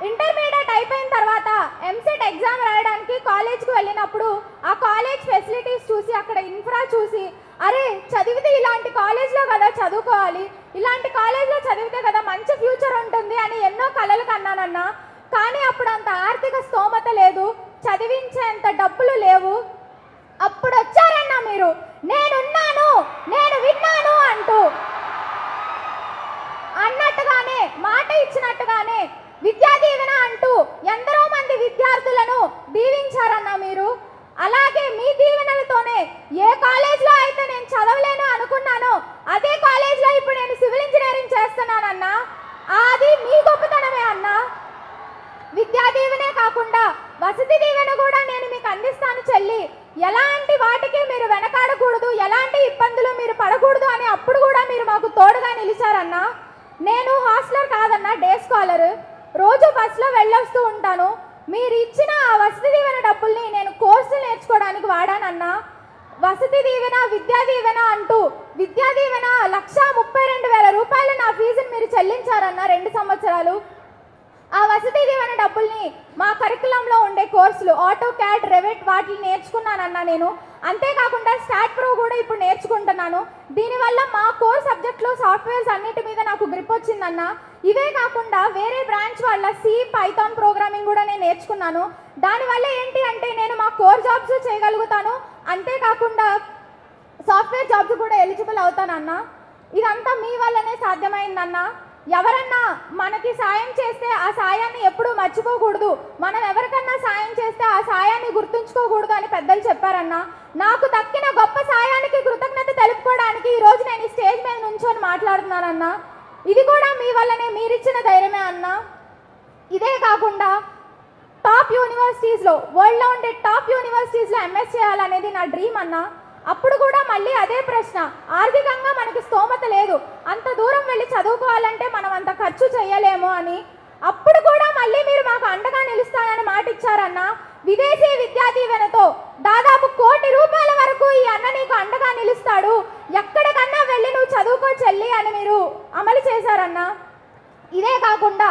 ఇంటర్మీడియట్ అయిపోయిన తర్వాత ఎంసెట్ ఎగ్జామ్ రాయడానికి కాలేజ్కి వెళ్ళినప్పుడు ఆ కాలేజ్ ఫెసిలిటీస్ చూసి, అక్కడ ఇన్ఫ్రా చూసి, అరే చదివితే ఇలాంటి కాలేజ్లో కదా చదువుకోవాలి, ఇలాంటి కాలేజ్లో చదివితే కదా మంచి ఫ్యూచర్ ఉంటుంది అని ఎన్నో కలలు కన్నానన్న. కానీ అప్పుడు అంత ఆర్థిక స్తోమత లేదు, చదివించేంత డబ్బులు లేవు. అప్పుడు వచ్చారన్న మీరు, నేనున్నాను, నేను విన్నాను అంటూ అన్నట్టుగానే, మాట ఇచ్చినట్టుగానే విద్యా దీవెన అంటూ ఎందరో మంది విద్యార్థులను దీవించారన్న మీరు. అలాగే మీ దీవెనలతోనే ఏ కాలేజ్లో అయితే నేను చదవలేను అనుకున్నానో అదే కాలేజ్లో ఇప్పుడు నేను సివిల్ ఇంజనీరింగ్ చేస్తున్నానన్నా. అది మీ గొప్పతనమే అన్న. విద్యా దీవెనే కాకుండా వసతి దీవెన కూడా నేను మీకు అందిస్తాను చెల్లి. ఎలాంటి వాటికి మీరు వెనకాడకూడదు, ఎలాంటి ఇబ్బందులు మీరు పడకూడదు అని అప్పుడు కూడా మీరు మాకు తోడుగా నిలిచారన్నా. నేను హాస్టలర్ కాదన్నా, డే స్కాలర్. రోజు బస్సులో వెళ్ళొస్తూ ఉంటాను. మీరు ఇచ్చిన ఆ వసతి దీవెన డబ్బుల్ని నేను కోర్సులు నేర్చుకోవడానికి వాడానన్నా. వసతి దీవెన, విద్యా దీవెన అంటూ విద్యా దీవెన 1,32,000 రూపాయలు నా ఫీజుని మీరు చెల్లించారన్న 2 సంవత్సరాలు. ఆ వసతి దీవెన డబ్బుల్ని మా కరికులంలో ఉండే కోర్సులు ఆటో క్యాడ్, రెవెట్ వాటిని నేర్చుకున్నానన్నా నేను. అంతేకాకుండా స్టాట్ ప్రో కూడా ఇప్పుడు నేర్చుకుంటున్నాను. దీనివల్ల మా కోర్ సబ్జెక్ట్లో సాఫ్ట్వేర్స్ అన్నిటి మీద నాకు గ్రిప్ వచ్చిందన్న. ఇవే కాకుండా వేరే బ్రాంచ్ వాళ్ళ సి, పైథాన్ ప్రోగ్రామింగ్ కూడా నేను నేర్చుకున్నాను. దానివల్ల ఏంటి అంటే నేను మా కోర్ జాబ్స్ చేయగలుగుతాను, అంతేకాకుండా సాఫ్ట్వేర్ జాబ్స్ కూడా ఎలిజిబుల్ అవుతానన్న. ఇదంతా మీ వల్లనే సాధ్యమైందన్న. ఎవరన్నా మనకి సాయం చేస్తే ఆ సాయాన్ని ఎప్పుడూ మర్చిపోకూడదు, మనం ఎవరికన్నా సాయం చేస్తే ఆ సాయాన్ని గుర్తుంచుకోకూడదు అని పెద్దలు చెప్పారన్న. నాకు దక్కిన గొప్ప సాయానికి కృతజ్ఞత తెలుపుకోవడానికి ఈరోజు నేను ఈ స్టేజ్ మీద నుంచొని మాట్లాడుతున్నానన్న. ఇది కూడా మీ వల్లనే, మీరిచ్చిన ధైర్యమే అన్న. ఇదే కాకుండా టాప్ యూనివర్సిటీస్లో, వరల్డ్లో ఉండే టాప్ యూనివర్సిటీస్లో ఎంఎస్ చేయాలనేది నా డ్రీమ్ అన్న. అప్పుడు కూడా మళ్ళీ అదే ప్రశ్న, ఆర్థికంగా మనకి స్తోమత లేదు, అంత దూరం వెళ్ళి చదువుకోవాలంటే మనం అంత ఖర్చు చేయలేము అని. అప్పుడు కూడా మళ్ళీ మీరు మాకు అండగా నిలుస్తానని మాట ఇచ్చారన్నా. విదేశీ విద్యా దీవెనతో దాదాపు 1 కోటి రూపాయల వరకు ఈ అన్న నీకు అండగా నిలుస్తాడు, ఎక్కడికన్నా వెళ్ళి నువ్వు చదువుకో చెల్లి అని మీరు అమలు చేశారన్నా. ఇదే కాకుండా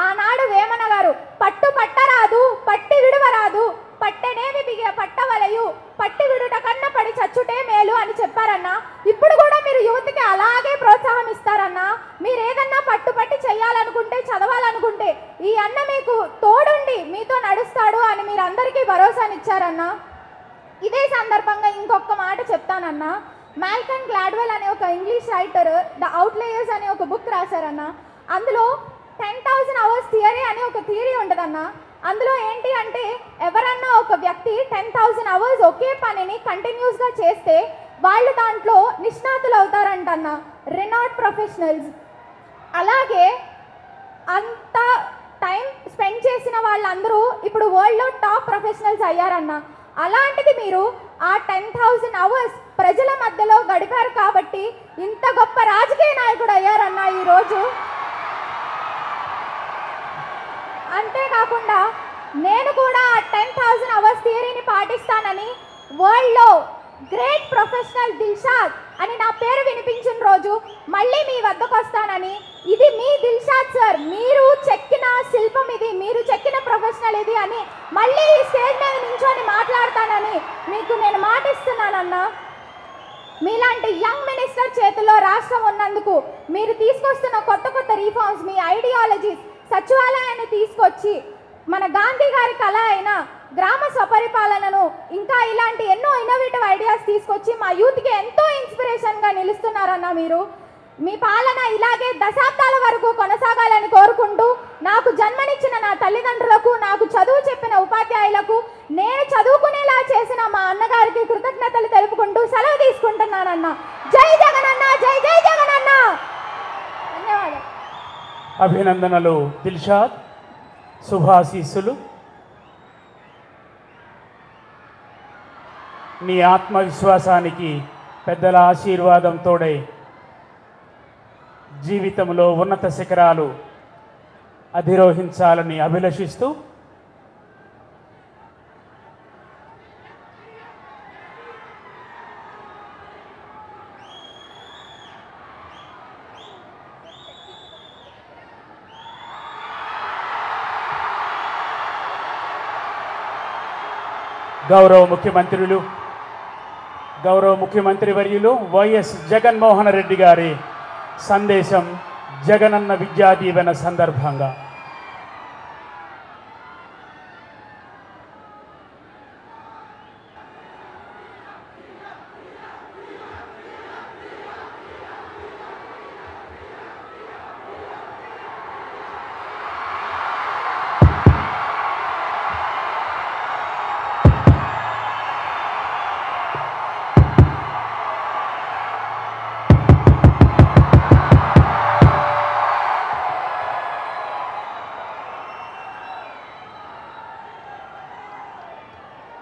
ఆనాడు వేమన గారు పట్టు పట్టరాదు పట్టి విడువరాదు, పట్టెనేమి బిగ పట్టవలయు, పట్టి విడుట కన్నా పడి చచ్చుటే మేలు అని చెప్పారన్నా. ఇప్పుడు కూడా మీరు యువతకి అలాగే ప్రోత్సాహం ఇస్తారన్నా. మీరు ఏదన్నా పట్టుపట్టి చేయాలనుకుంటే, చదవాలనుకుంటే ఈ అన్న మీకు తోడుండి మీతో నడుస్తాడు అని మీరు అందరికీ భరోసానిచ్చారన్నా. ఇదే సందర్భంగా ఇంకొక మాట చెప్తానన్నా. మాల్కమ్ గ్లాడ్వెల్ అనే ఒక ఇంగ్లీష్ రైటర్ ద అవుట్లేయర్స్ అనే ఒక బుక్ రాశారన్నా. అందులో 10,000 hours థియరీ అని ఒక థియరీ ఉంటుందన్నా. అందులో ఏంటి అంటే ఎవరన్నా ఒక వ్యక్తి 10,000 hours ఒకే పనిని కంటిన్యూస్గా చేస్తే వాళ్ళు దాంట్లో నిష్ణాతులు అవుతారంటన్నా, రెనాట్ ప్రొఫెషనల్స్. అలాగే అంత టైం స్పెండ్ చేసిన వాళ్ళందరూ ఇప్పుడు వరల్డ్లో టాప్ ప్రొఫెషనల్స్ అయ్యారన్నా. అలాంటిది మీరు ఆ 10,000 hours ప్రజల మధ్యలో గడిపారు కాబట్టి ఇంత గొప్ప రాజకీయ నాయకుడు అయ్యారన్నా ఈరోజు. అంతేకాకుండా నేను కూడా 10,000 hours థియరీని పాటిస్తానని వరల్డ్లో గ్రేట్ ప్రొఫెషనల్ దిల్షాద్ అని నా పేరు వినిపించిన రోజు మళ్ళీ మీ వద్దకు వస్తానని, ఇది మీ దిల్షాద్ సార్, మీరు చెక్కిన శిల్పం ఇది, మీరు చెక్కిన ప్రొఫెషనల్ ఇది అని మళ్ళీ ఈ స్టేజ్ మీద నించొని మాట్లాడతానని మీకు నేను మాటిస్తున్నానన్నా. మీలాంటి యంగ్ మినిస్టర్ చేతిలో రాష్ట్రం ఉన్నందుకు మీరు తీసుకొస్తున్న కొత్త కొత్త రిఫార్మ్స్, మీ ఐడియాలజీస్, సచివాలయాన్ని తీసుకొచ్చి మన గాంధీ గారి కళ అయిన గ్రామ స్వపరిపాలనను ఇంకా ఇలాంటి ఎన్నో ఇన్నోవేటివ్ ఐడియాస్ తీసుకొచ్చి మా యూత్కి ఎంతో ఇన్స్పిరేషన్గా నిలుస్తున్నారన్న. మీరు మీ పాలన ఇలాగే దశాబ్దాల వరకు కొనసాగాలని కోరుకుంటూ నాకు జన్మనిచ్చిన నా తల్లిదండ్రులకు, నాకు చదువు చెప్పిన ఉపాధ్యాయులకు, నేను చదువుకునేలా చేసిన మా అన్నగారికి కృతజ్ఞతలు తెలుపుకుంటూ సెలవు తీసుకుంటున్నానన్న. జై జగనన్న, జై జై జగనన్న. ధన్యవాదాలు. అభినందనలు దిల్షాద్, శుభాశీస్సులు. నీ ఆత్మవిశ్వాసానికి పెద్దల ఆశీర్వాదం తోడై జీవితంలో ఉన్నత శిఖరాలు అధిరోహించాలని అభిలషిస్తూ గౌరవ ముఖ్యమంత్రి వర్యులు వైఎస్ జగన్మోహన్ రెడ్డి గారి సందేశం జగనన్న విద్యా దీవెన సందర్భంగా.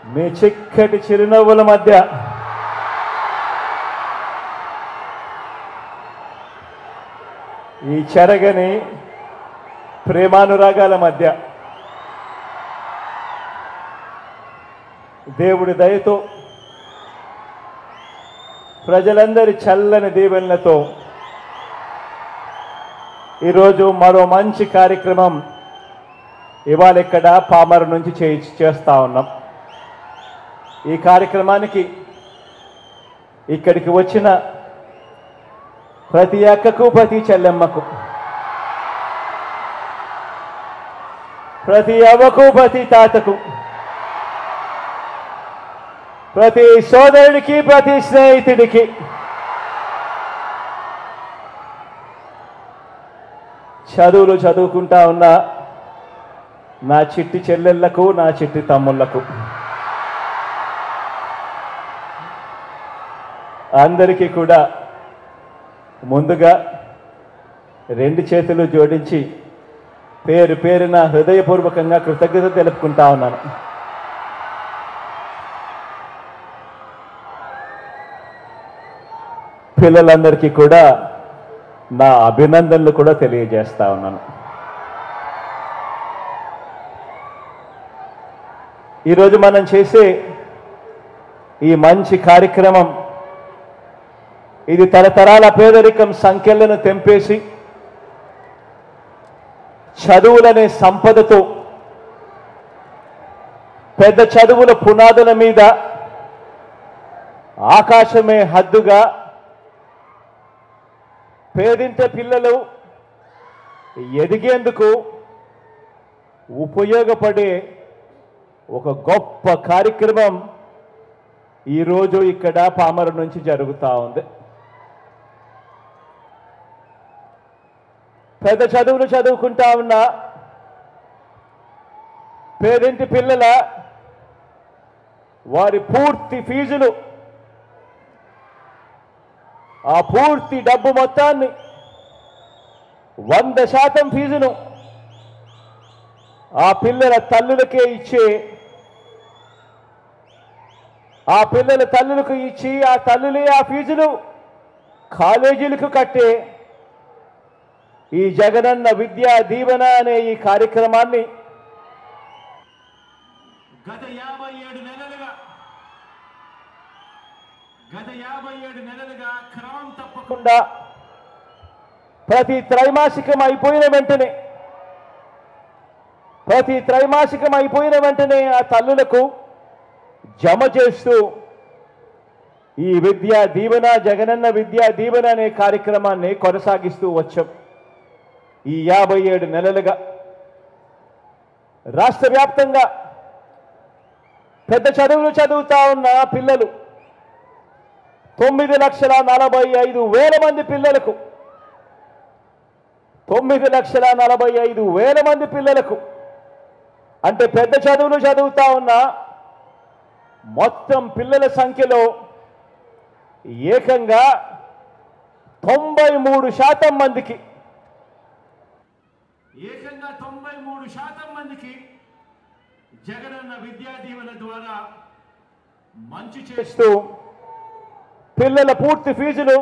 మీ చిక్కటి చిరునవ్వుల మధ్య ఈ చెరగని ప్రేమానురాగాల మధ్య దేవుడి దయతో ప్రజలందరి చల్లని దీవెనలతో ఈరోజు మరో మంచి కార్యక్రమం ఇవాళ ఇక్కడ పామరు నుంచి చేస్తా ఉన్నాం. ఈ కార్యక్రమానికి ఇక్కడికి వచ్చిన ప్రతి అక్కకు, ప్రతి చెల్లెమ్మకు, ప్రతి అవ్వకు, ప్రతి తాతకు, ప్రతి సోదరుడికి, ప్రతి స్నేహితుడికి చదువులు చదువుకుంటా ఉన్న నా చిట్టి చెల్లెళ్లకు, నా చిట్టి తమ్ముళ్లకు అందరికీ కూడా ముందుగా 2 చేతులు జోడించి పేరు పేరున హృదయపూర్వకంగా కృతజ్ఞత తెలుపుకుంటా ఉన్నాను. పిల్లలందరికీ కూడా నా అభినందనలు కూడా తెలియజేస్తా ఉన్నాను. ఈరోజు మనం చేసే ఈ మంచి కార్యక్రమం ఇది తరతరాల పేదరికం సంఖ్యలను తెంపేసి చదువులనే సంపదతో పెద్ద చదువుల పునాదుల మీద ఆకాశమే హద్దుగా పేదింటి పిల్లలు ఎదిగేందుకు ఉపయోగపడే ఒక గొప్ప కార్యక్రమం ఈరోజు ఇక్కడ పామరు నుంచి జరుగుతూ ఉంది. పెద్ద చదువులు చదువుకుంటా ఉన్న పేదింటి పిల్లల వారి పూర్తి ఫీజులు ఆ పూర్తి డబ్బు మొత్తాన్ని 100% ఫీజును ఆ పిల్లల తల్లులకే ఇచ్చే ఆ పిల్లల తల్లులకు ఇచ్చి ఆ తల్లులే ఆ ఫీజులు కాలేజీలకు కట్టే ఈ జగనన్న విద్యా దీవెన అనే ఈ కార్యక్రమాన్ని గత 57 నెలలుగా క్రమం తప్పకుండా ప్రతి త్రైమాసికం అయిపోయిన వెంటనే ఆ తల్లులకు జమ చేస్తూ ఈ విద్యా దీవెన జగనన్న విద్యా దీవెన అనే కార్యక్రమాన్ని కొనసాగిస్తూ వచ్చాం. ఈ 57 నెలలుగా రాష్ట్ర వ్యాప్తంగా పెద్ద చదువులు చదువుతా ఉన్న పిల్లలు 9,45,000 మంది పిల్లలకు 9,45,000 మంది పిల్లలకు అంటే పెద్ద చదువులు చదువుతా ఉన్న మొత్తం పిల్లల సంఖ్యలో ఏకంగా 93% మందికి జగనన్న విద్యా దీవెన ద్వారా మంచి చేస్తూ పిల్లల పూర్తి ఫీజులు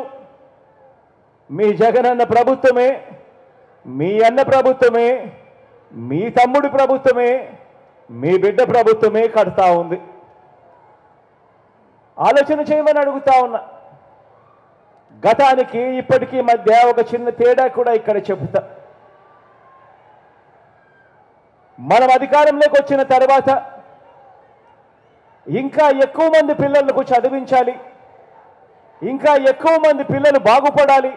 మీ జగనన్న ప్రభుత్వమే, మీ అన్న ప్రభుత్వమే, మీ తమ్ముడి ప్రభుత్వమే, మీ బిడ్డ ప్రభుత్వమే కడతా ఉంది. ఆలోచన చేయమని అడుగుతా ఉన్నా. గతానికి ఇప్పటికీ మధ్య ఒక చిన్న తేడా కూడా ఇక్కడ చెబుతా. మనం అధికారంలోకి వచ్చిన తర్వాత ఇంకా ఎక్కువ మంది పిల్లలకు చదివించాలి, ఇంకా ఎక్కువ మంది పిల్లలు బాగుపడాలి,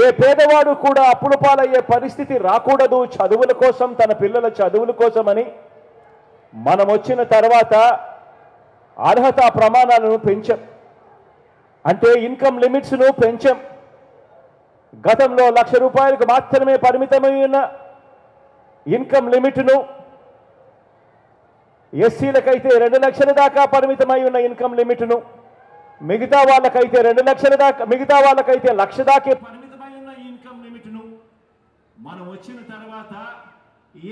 ఏ పేదవాడు కూడా అప్పుల పాలయ్యే పరిస్థితి రాకూడదు చదువుల కోసం, తన పిల్లల చదువుల కోసమని మనం వచ్చిన తర్వాత అర్హత ప్రమాణాలను పెంచాం. అంటే ఇన్కమ్ లిమిట్స్ను పెంచాం. గతంలో 1,00,000 రూపాయలకు మాత్రమే పరిమితమై ఉన్న ఇన్కమ్ లిమిట్ను ఎస్సీలకైతే 2 లక్షల దాకా పరిమితమై ఉన్న ఇన్కమ్ లిమిట్ను మిగతా వాళ్ళకైతే 2 లక్షల దాకా, మిగతా వాళ్ళకైతే 1,00,000 దాకే పరిమితమై ఉన్న ఇన్కమ్ లిమిట్ను మనం వచ్చిన తర్వాత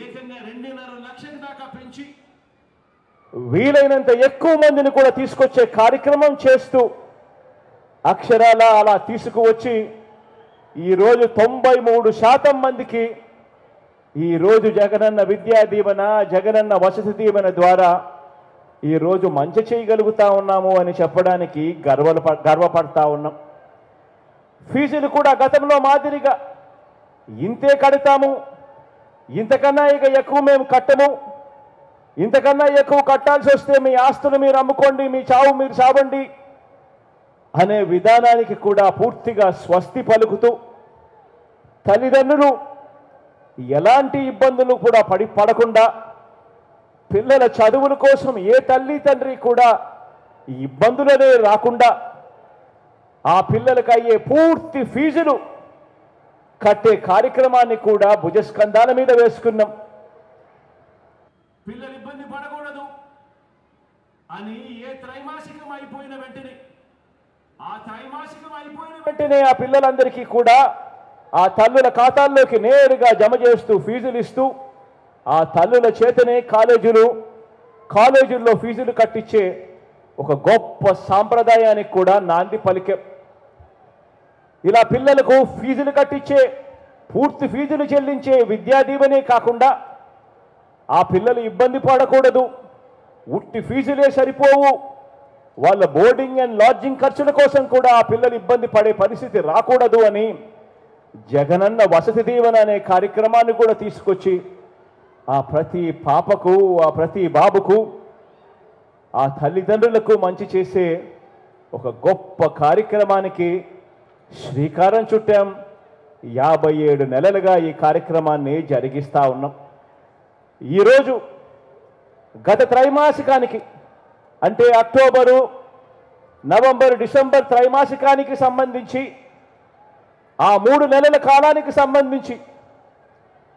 ఏకంగా 2.5 లక్షల దాకా పెంచి వీలైనంత ఎక్కువ మందిని కూడా తీసుకొచ్చే కార్యక్రమం చేస్తూ అక్షరాల అలా తీసుకువచ్చి ఈరోజు 93% మందికి ఈరోజు జగనన్న విద్యా దీవెన, జగనన్న వసతి దీవెన ద్వారా ఈరోజు మంచి చేయగలుగుతా ఉన్నాము అని చెప్పడానికి గర్వపడతా ఉన్నాం. ఫీజులు కూడా గతంలో మాదిరిగా ఇంతే కడతాము, ఇంతకన్నా ఇక ఎక్కువ మేము కట్టము, ఇంతకన్నా ఎక్కువ కట్టాల్సి వస్తే మీ ఆస్తులు మీరు అమ్ముకోండి, మీ చావు మీరు చావండి అనే విధానానికి కూడా పూర్తిగా స్వస్తి పలుకుతూ తల్లిదండ్రులు ఎలాంటి ఇబ్బందులు కూడా పడకుండా పిల్లల చదువుల కోసం ఏ తల్లి తండ్రి కూడా ఇబ్బందులనే రాకుండా ఆ పిల్లలకు అయ్యే పూర్తి ఫీజులు కట్టే కార్యక్రమాన్ని కూడా భుజస్కంధాల మీద వేసుకున్నాం. పిల్లలు ఇబ్బంది పడకూడదు అని ఏ త్రైమాసికం అయిపోయిన వెంటనే ఆ పిల్లలందరికీ కూడా ఆ తల్లుల ఖాతాల్లోకి నేరుగా జమ చేస్తూ ఫీజులు ఇస్తూ ఆ తల్లుల చేతనే కాలేజీల్లో ఫీజులు కట్టించే ఒక గొప్ప సాంప్రదాయానికి కూడా నాంది పలికే. ఇలా పిల్లలకు ఫీజులు కట్టించే, పూర్తి ఫీజులు చెల్లించే విద్యా దీవెనే కాకుండా ఆ పిల్లలు ఇబ్బంది పడకూడదు, ఉట్టి ఫీజులే సరిపోవు, వాళ్ళ బోర్డింగ్ అండ్ లాడ్జింగ్ ఖర్చుల కోసం కూడా ఆ పిల్లలు ఇబ్బంది పడే పరిస్థితి రాకూడదు అని జగనన్న వసతి దీవెన అనే కార్యక్రమాన్ని కూడా తీసుకొచ్చి ఆ ప్రతి పాపకు, ఆ ప్రతి బాబుకు, ఆ తల్లిదండ్రులకు మంచి చేసే ఒక గొప్ప కార్యక్రమానికి శ్రీకారం చుట్టాం. 57 నెలలుగా ఈ కార్యక్రమాన్ని జరిగిస్తూ ఉన్నాం. ఈరోజు గత త్రైమాసికానికి అంటే అక్టోబరు, నవంబరు, డిసెంబర్ త్రైమాసికానికి సంబంధించి ఆ 3 నెలల కాలానికి సంబంధించి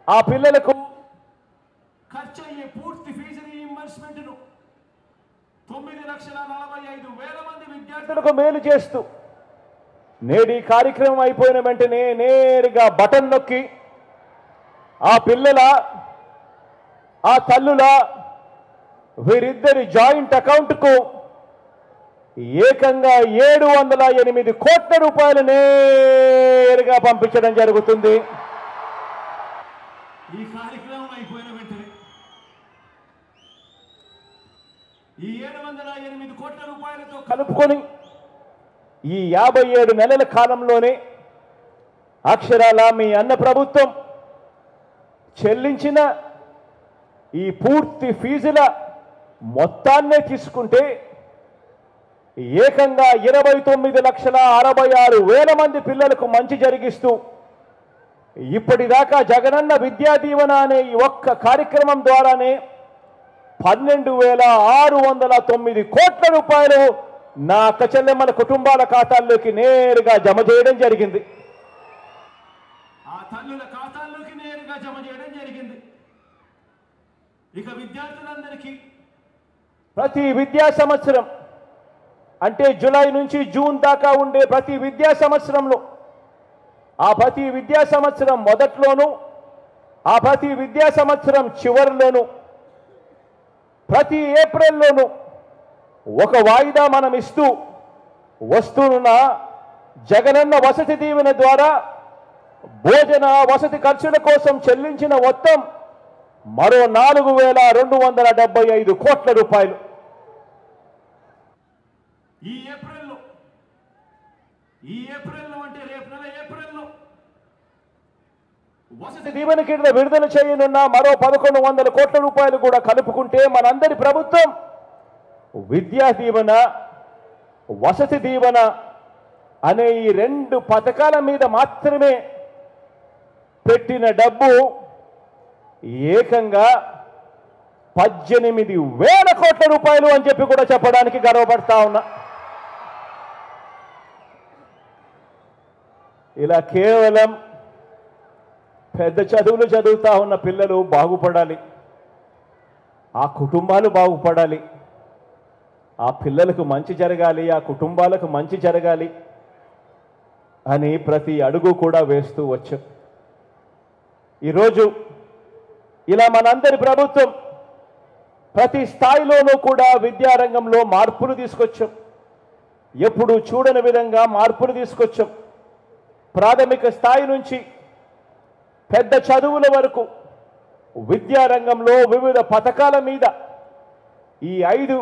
ఆ పిల్లలకు ఖర్చు అయ్యే పూర్తి ఫీజు రీయింబర్స్మెంట్ను 9,45,000 మంది విద్యార్థులకు మేలు చేస్తూ నేడు ఈ కార్యక్రమం అయిపోయిన వెంటనే నేరుగా బటన్ నొక్కి ఆ పిల్లల, ఆ తల్లుల, వీరిద్దరి జాయింట్ అకౌంట్కు ఏకంగా 708 కోట్ల రూపాయలు నేరుగా పంపించడం జరుగుతుంది. ఈ కార్యక్రమం అయిపోయిన వెంటనే ఈ 708 కోట్ల రూపాయలతో కలుపుకొని ఈ 57 నెలల కాలంలోనే అక్షరాల మీ అన్న ప్రభుత్వం చెల్లించిన ఈ పూర్తి ఫీజుల మొత్తాన్నే తీసుకుంటే ఏకంగా 29,66,000 మంది పిల్లలకు మంచి జరిగిస్తూ ఇప్పటిదాకా జగనన్న విద్యా దీవెన అనే ఈ ఒక్క కార్యక్రమం ద్వారానే 12,609 కోట్ల రూపాయలు నా అక్క చెల్లెమ్మల కుటుంబాల ఖాతాల్లోకి నేరుగా జమ చేయడం జరిగింది. ఆ తల్లుల ఖాతాల్లోకి నేరుగా జమ చేయడం జరిగింది. ఇక విద్యార్థులందరికీ ప్రతి విద్యా సంవత్సరం అంటే జూలై నుంచి జూన్ దాకా ఉండే ప్రతి విద్యా సంవత్సరంలో, ఆ ప్రతి విద్యా సంవత్సరం మొదట్లోనూ, ఆ ప్రతి విద్యా సంవత్సరం చివరిలోనూ, ప్రతి ఏప్రిల్లోనూ ఒక వాయిదా మనం ఇస్తూ వస్తున్న జగనన్న వసతి దీవెన ద్వారా భోజన వసతి ఖర్చుల కోసం చెల్లించిన మొత్తం మరో 4,275 కోట్ల రూపాయలు. ఈ ఏప్రిల్లో అంటే రేపు నెల ఏప్రిల్లో వసతి దీవెన కింద విడుదల చేయనున్న మరో 1,100 కోట్ల రూపాయలు కూడా కలుపుకుంటే మనందరి ప్రభుత్వం విద్యా దీవెన, వసతి దీవెన అనే ఈ 2 పథకాల మీద మాత్రమే పెట్టిన డబ్బు ఏకంగా 18,000 కోట్ల రూపాయలు అని చెప్పి కూడా చెప్పడానికి గర్వపడతా ఉన్నా. ఇలా కేవలం పెద్ద చదువులు చదువుతా ఉన్న పిల్లలు బాగుపడాలి, ఆ కుటుంబాలు బాగుపడాలి, ఆ పిల్లలకు మంచి జరగాలి, ఆ కుటుంబాలకు మంచి జరగాలి అని ప్రతి అడుగు కూడా వేస్తూ వచ్చాం. ఈరోజు ఇలా మనందరి ప్రభుత్వం ప్రతి స్థాయిలోనూ కూడా విద్యారంగంలో మార్పులు తీసుకొచ్చాం. ఎప్పుడు చూడని విధంగా మార్పులు తీసుకొచ్చాం. ప్రాథమిక స్థాయి నుంచి పెద్ద చదువుల వరకు విద్యారంగంలో వివిధ పథకాల మీద ఈ 5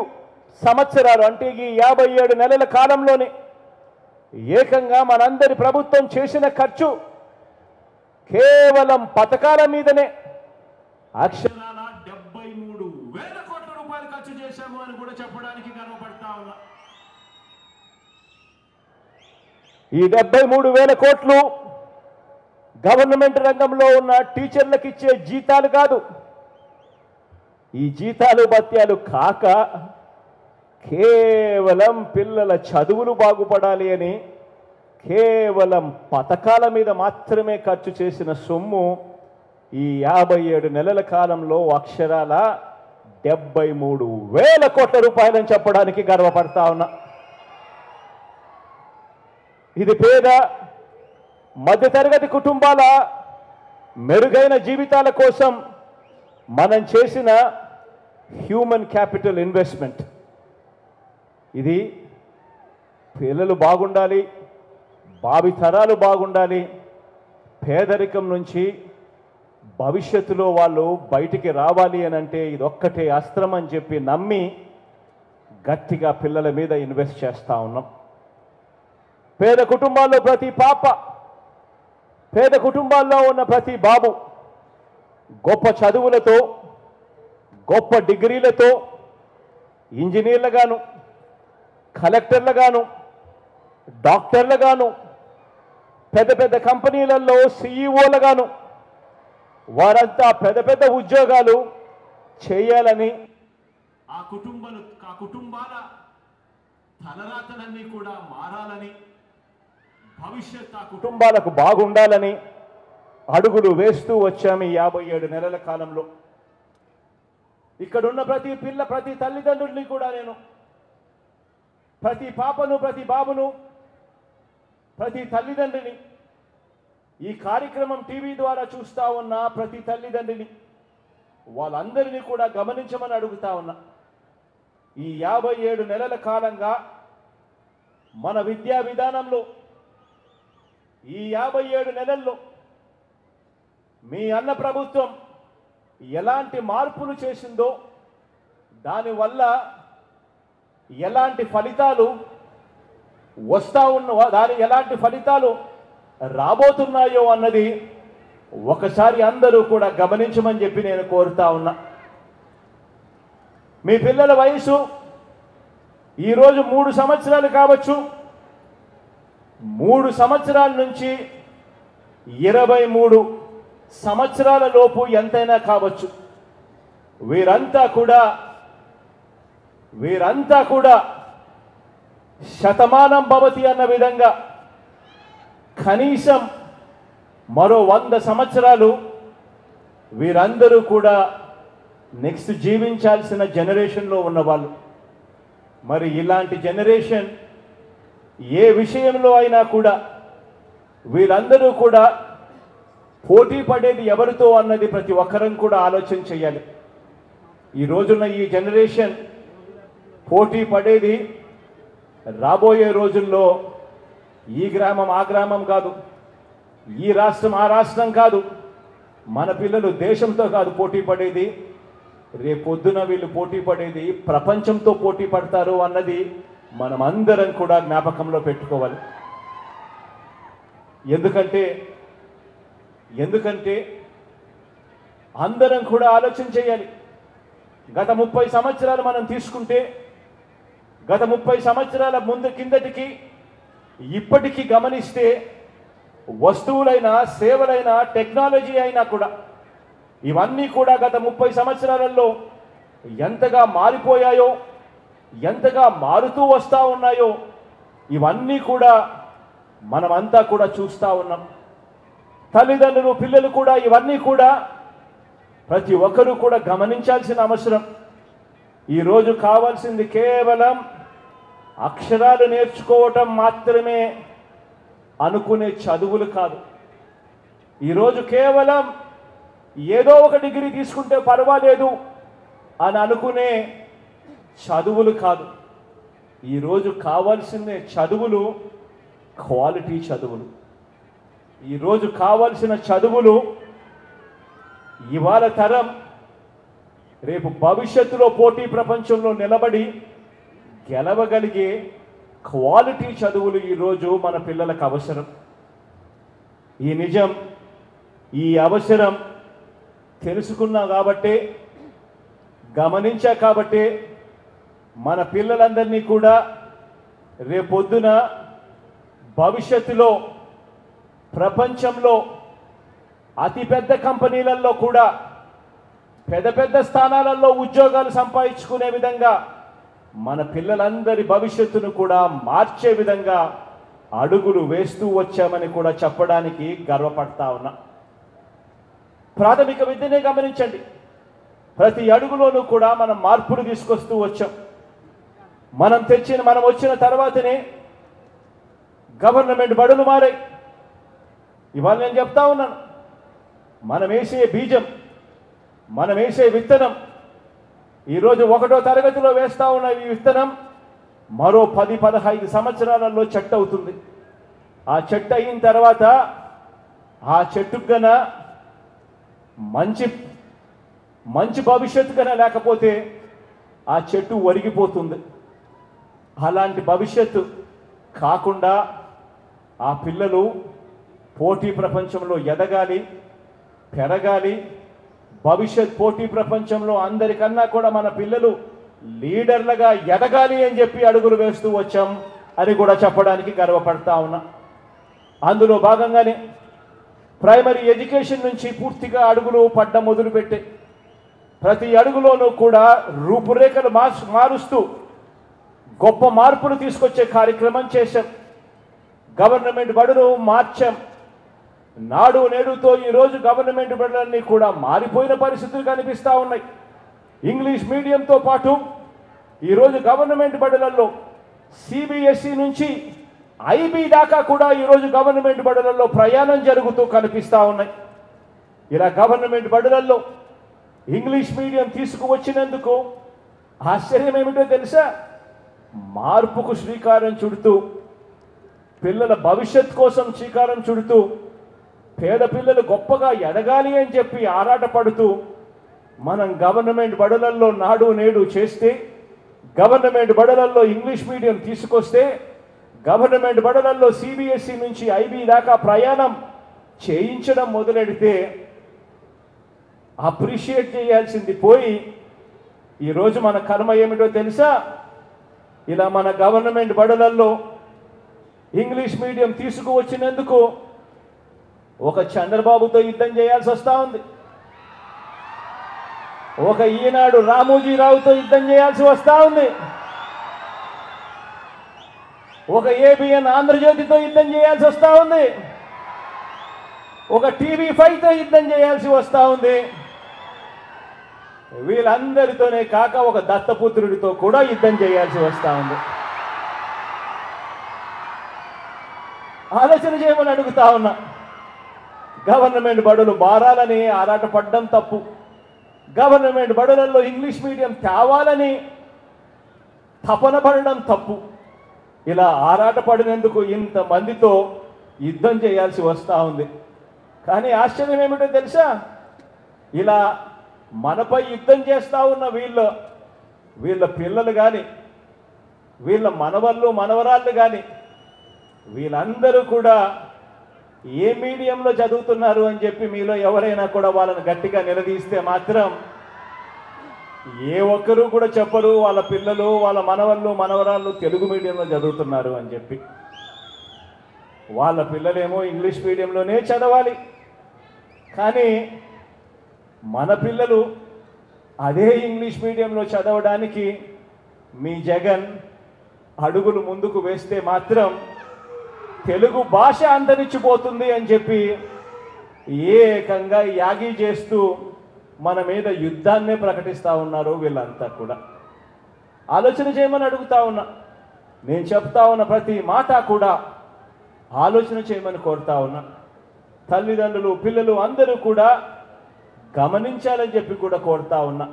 సంవత్సరాలు అంటే ఈ 57 నెలల కాలంలోనే ఏకంగా మనందరి ప్రభుత్వం చేసిన ఖర్చు కేవలం పథకాల మీదనే అక్షరాల 73,000 కోట్ల రూపాయలు ఖర్చు చేశాము అని కూడా చెప్పడానికి గర్వపడతా ఉన్నా. ఈ 73,000 కోట్లు గవర్నమెంట్ రంగంలో ఉన్న టీచర్లకు ఇచ్చే జీతాలు కాదు. ఈ జీతాలు భత్యాలు కాక కేవలం పిల్లల చదువులు బాగుపడాలి అని కేవలం పథకాల మీద మాత్రమే ఖర్చు చేసిన సొమ్ము ఈ 57 నెలల కాలంలో అక్షరాల 73,000 కోట్ల రూపాయలని చెప్పడానికి గర్వపడతా ఉన్నా. ఇది పేద మధ్యతరగతి కుటుంబాల మెరుగైన జీవితాల కోసం మనం చేసిన హ్యూమన్ క్యాపిటల్ ఇన్వెస్ట్మెంట్. ఇది పిల్లలు బాగుండాలి, భావితరాలు బాగుండాలి, పేదరికం నుంచి భవిష్యత్తులో వాళ్ళు బయటికి రావాలి అని అంటే ఇదొక్కటే అస్త్రం అని చెప్పి నమ్మి గట్టిగా పిల్లల మీద ఇన్వెస్ట్ చేస్తూ ఉన్నాం. పేద కుటుంబాల్లో ప్రతి పాప, పేద కుటుంబాల్లో ఉన్న ప్రతి బాబు గొప్ప చదువులతో, గొప్ప డిగ్రీలతో ఇంజనీర్లుగాను, కలెక్టర్లుగాను, డాక్టర్లుగాను, పెద్ద పెద్ద కంపెనీలలో సిఈఓలుగాను వారంతా పెద్ద పెద్ద ఉద్యోగాలు చేయాలని, ఆ కుటుంబాల తలరాతలన్నీ కూడా మారాలని, భవిష్యత్ ఆ కుటుంబాలకు బాగుండాలని అడుగులు వేస్తూ వచ్చాము ఈ 57 నెలల కాలంలో. ఇక్కడున్న ప్రతి పిల్ల, ప్రతి తల్లిదండ్రుల్ని కూడా నేను, ప్రతి పాపను, ప్రతి బాబును, ప్రతి తల్లిదండ్రిని, ఈ కార్యక్రమం టీవీ ద్వారా చూస్తూ ఉన్న ప్రతి తల్లిదండ్రిని, వాళ్ళందరినీ కూడా గమనించమని అడుగుతా ఉన్నా. ఈ 57 నెలల కాలంగా మన విద్యా విధానంలో, ఈ 57 నెలల్లో మీ అన్న ప్రభుత్వం ఎలాంటి మార్పులు చేసిందో, దానివల్ల ఎలాంటి ఫలితాలు ఎలాంటి ఫలితాలు రాబోతున్నాయో అన్నది ఒకసారి అందరూ కూడా గమనించమని చెప్పి నేను కోరుతా ఉన్నా. మీ పిల్లల వయసు ఈరోజు 3 సంవత్సరాలు కావచ్చు, 3 సంవత్సరాల నుంచి 23 సంవత్సరాల లోపు ఎంతైనా కావచ్చు. వీరంతా కూడా శతమానం భవతి అన్న విధంగా కనీసం మరో 100 సంవత్సరాలు వీరందరూ కూడా నెక్స్ట్ జీవించాల్సిన జనరేషన్లో ఉన్నవాళ్ళు. మరి ఇలాంటి జనరేషన్ ఏ విషయంలో అయినా కూడా వీరందరూ కూడా పోటీ పడేది ఎవరితో అన్నది ప్రతి ఒక్కరం కూడా ఆలోచన చేయాలి. ఈ రోజున ఈ జనరేషన్ పోటీ పడేది రాబోయే రోజుల్లో ఈ గ్రామం ఆ గ్రామం కాదు, ఈ రాష్ట్రం ఆ రాష్ట్రం కాదు, మన పిల్లలు దేశంతో కాదు పోటీ పడేది, రేపొద్దున వీళ్ళు పోటీ పడేది ప్రపంచంతో పోటీ పడతారు అన్నది మనం అందరం కూడా జ్ఞాపకంలో పెట్టుకోవాలి. ఎందుకంటే అందరం కూడా ఆలోచన చేయాలి. గత 30 సంవత్సరాలు మనం తీసుకుంటే, గత 30 సంవత్సరాల కిందటికి ఇప్పటికీ గమనిస్తే వస్తువులైనా, సేవలైనా, టెక్నాలజీ అయినా కూడా ఇవన్నీ కూడా గత 30 సంవత్సరాలలో ఎంతగా మారిపోయాయో, ఎంతగా మారుతూ వస్తూ ఉన్నాయో ఇవన్నీ కూడా మనమంతా కూడా చూస్తూ ఉన్నాం. తల్లిదండ్రులు, పిల్లలు కూడా ఇవన్నీ కూడా ప్రతి ఒక్కరూ కూడా గమనించాల్సిన అవసరం. ఈరోజు కావాల్సింది కేవలం అక్షరాలు నేర్చుకోవటం మాత్రమే అనుకునే చదువులు కాదు. ఈరోజు కేవలం ఏదో ఒక డిగ్రీ తీసుకుంటే పర్వాలేదు అని అనుకునే చదువులు కాదు. ఈరోజు కావాల్సిన చదువులు క్వాలిటీ చదువులు. ఈరోజు కావాల్సిన చదువులు ఇవాళ తరం రేపు భవిష్యత్తులో పోటీ ప్రపంచంలో నిలబడి గెలవగలిగే క్వాలిటీ చదువులు ఈరోజు మన పిల్లలకు అవసరం. ఈ నిజం, ఈ అవసరం తెలుసుకున్నా కాబట్టే, గమనించా కాబట్టే మన పిల్లలందరినీ కూడా రేపొద్దున భవిష్యత్తులో ప్రపంచంలో అతిపెద్ద కంపెనీలలో కూడా పెద్ద పెద్ద స్థానాలలో ఉద్యోగాలు సంపాదించుకునే విధంగా మన పిల్లలందరి భవిష్యత్తును కూడా మార్చే విధంగా అడుగులు వేస్తూ వచ్చామని కూడా చెప్పడానికి గర్వపడతా ఉన్నా. ప్రాథమిక విద్యనే గమనించండి, ప్రతి అడుగులోనూ కూడా మనం మార్పులు తీసుకొస్తూ వచ్చాం. మనం వచ్చిన తర్వాతనే గవర్నమెంట్ బడులు మారాయి. ఇవాళ నేను చెప్తా ఉన్నాను, మనం వేసే బీజం, మనం వేసే విత్తనం, ఈరోజు 1వ తరగతిలో వేస్తా ఉన్న ఈ విత్తనం మరో 10-15 సంవత్సరాలలో చెట్టు అవుతుంది. ఆ చెట్టు అయిన తర్వాత ఆ చెట్టుకు గన మంచి భవిష్యత్తు కన్నా లేకపోతే ఆ చెట్టు ఒరిగిపోతుంది. అలాంటి భవిష్యత్తు కాకుండా ఆ పిల్లలు పోటీ ప్రపంచంలో ఎదగాలి, పెరగాలి. భవిష్యత్ పోటీ ప్రపంచంలో అందరికన్నా కూడా మన పిల్లలు లీడర్లుగా ఎదగాలి అని చెప్పి అడుగులు వేస్తూ వచ్చాం అని కూడా చెప్పడానికి గర్వపడతా ఉన్నా. అందులో భాగంగానే ప్రైమరీ ఎడ్యుకేషన్ నుంచి పూర్తిగా అడుగులు పడ్డ మొదలుపెట్టే ప్రతి అడుగులోనూ కూడా రూపురేఖలు మారుస్తూ గొప్ప మార్పులు తీసుకొచ్చే కార్యక్రమం చేశాం. గవర్నమెంట్ బడులు మార్చాం. నాడు నేడుతో ఈరోజు గవర్నమెంట్ బడులన్నీ కూడా మారిపోయిన పరిస్థితులు కనిపిస్తూ ఉన్నాయి. ఇంగ్లీష్ మీడియంతో పాటు ఈరోజు గవర్నమెంట్ బడులలో సిబిఎస్ఈ నుంచి ఐబీ దాకా కూడా ఈరోజు గవర్నమెంట్ బడులలో ప్రయాణం జరుగుతూ కనిపిస్తూ ఉన్నాయి. ఇలా గవర్నమెంట్ బడులలో ఇంగ్లీష్ మీడియం తీసుకువచ్చినందుకు ఆశ్చర్యం ఏమిటో తెలుసా? మార్పుకు శ్రీకారం చుడుతూ, పిల్లల భవిష్యత్ కోసం శ్రీకారం చుడుతూ, పేద పిల్లలు గొప్పగా ఎదగాలి అని చెప్పి ఆరాటపడుతూ మనం గవర్నమెంట్ బడులలో నాడు నేడు చేస్తే, గవర్నమెంట్ బడులలో ఇంగ్లీష్ మీడియం తీసుకొస్తే, గవర్నమెంట్ బడులలో సిబిఎస్ఈ నుంచి ఐబీ దాకా ప్రయాణం చేయించడం మొదలెడితే అప్రిషియేట్ చేయాల్సింది పోయి ఈరోజు మన కర్మ ఏమిటో తెలుసా? ఇలా మన గవర్నమెంట్ బడులలో ఇంగ్లీష్ మీడియం తీసుకువచ్చినందుకు ఒక చంద్రబాబుతో యుద్ధం చేయాల్సి వస్తూ ఉంది, ఒక ఈనాడు రామోజీరావుతో యుద్ధం చేయాల్సి వస్తూ ఉంది, ఒక ఏబిఎన్ ఆంధ్రజ్యోతితో యుద్ధం చేయాల్సి వస్తూ ఉంది, ఒక టీవీ5తో యుద్ధం చేయాల్సి వస్తూ ఉంది. వీళ్ళందరితోనే కాక ఒక దత్తపుత్రుడితో కూడా యుద్ధం చేయాల్సి వస్తూ ఉంది. ఆలోచన చేయమని అడుగుతా ఉన్నా. గవర్నమెంట్ బడులు మారాలని ఆరాటపడడం తప్పు. గవర్నమెంట్ బడులలో ఇంగ్లీష్ మీడియం తేవాలని తపన పడడం తప్పు. ఇలా ఆరాటపడినందుకు ఇంతమందితో యుద్ధం చేయాల్సి వస్తూ ఉంది. కానీ ఆశ్చర్యం ఏమిటో తెలుసా? ఇలా మనపై యుద్ధం చేస్తూ ఉన్న వీళ్ళ పిల్లలు కానీ, వీళ్ళ మనవళ్ళు మనవరాళ్ళు కానీ వీళ్ళందరూ కూడా ఏ మీడియంలో చదువుతున్నారు అని చెప్పి మీలో ఎవరైనా కూడా వాళ్ళని గట్టిగా నిలదీస్తే మాత్రం ఏ ఒక్కరూ కూడా చెప్పరు వాళ్ళ పిల్లలు వాళ్ళ మనవళ్ళు మనవరాళ్ళు తెలుగు మీడియంలో చదువుతున్నారు అని చెప్పి. వాళ్ళ పిల్లలేమో ఇంగ్లీష్ మీడియంలోనే చదవాలి. కానీ మన పిల్లలు అదే ఇంగ్లీష్ మీడియంలో చదవడానికి మీ జగన్ అడుగులు ముందుకు వేస్తే మాత్రం తెలుగు భాష అంతరించిపోతుంది అని చెప్పి ఏకంగా యాగి చేస్తూ మన మీద యుద్ధాన్నే ప్రకటిస్తూ ఉన్నారు వీళ్ళంతా కూడా. ఆలోచన చేయమని అడుగుతా ఉన్నా. నేను చెప్తా ఉన్న ప్రతి మాట కూడా ఆలోచన చేయమని కోరుతా ఉన్నా. తల్లిదండ్రులు పిల్లలు అందరూ కూడా గమనించాలని చెప్పి కూడా కోరుతా ఉన్నా.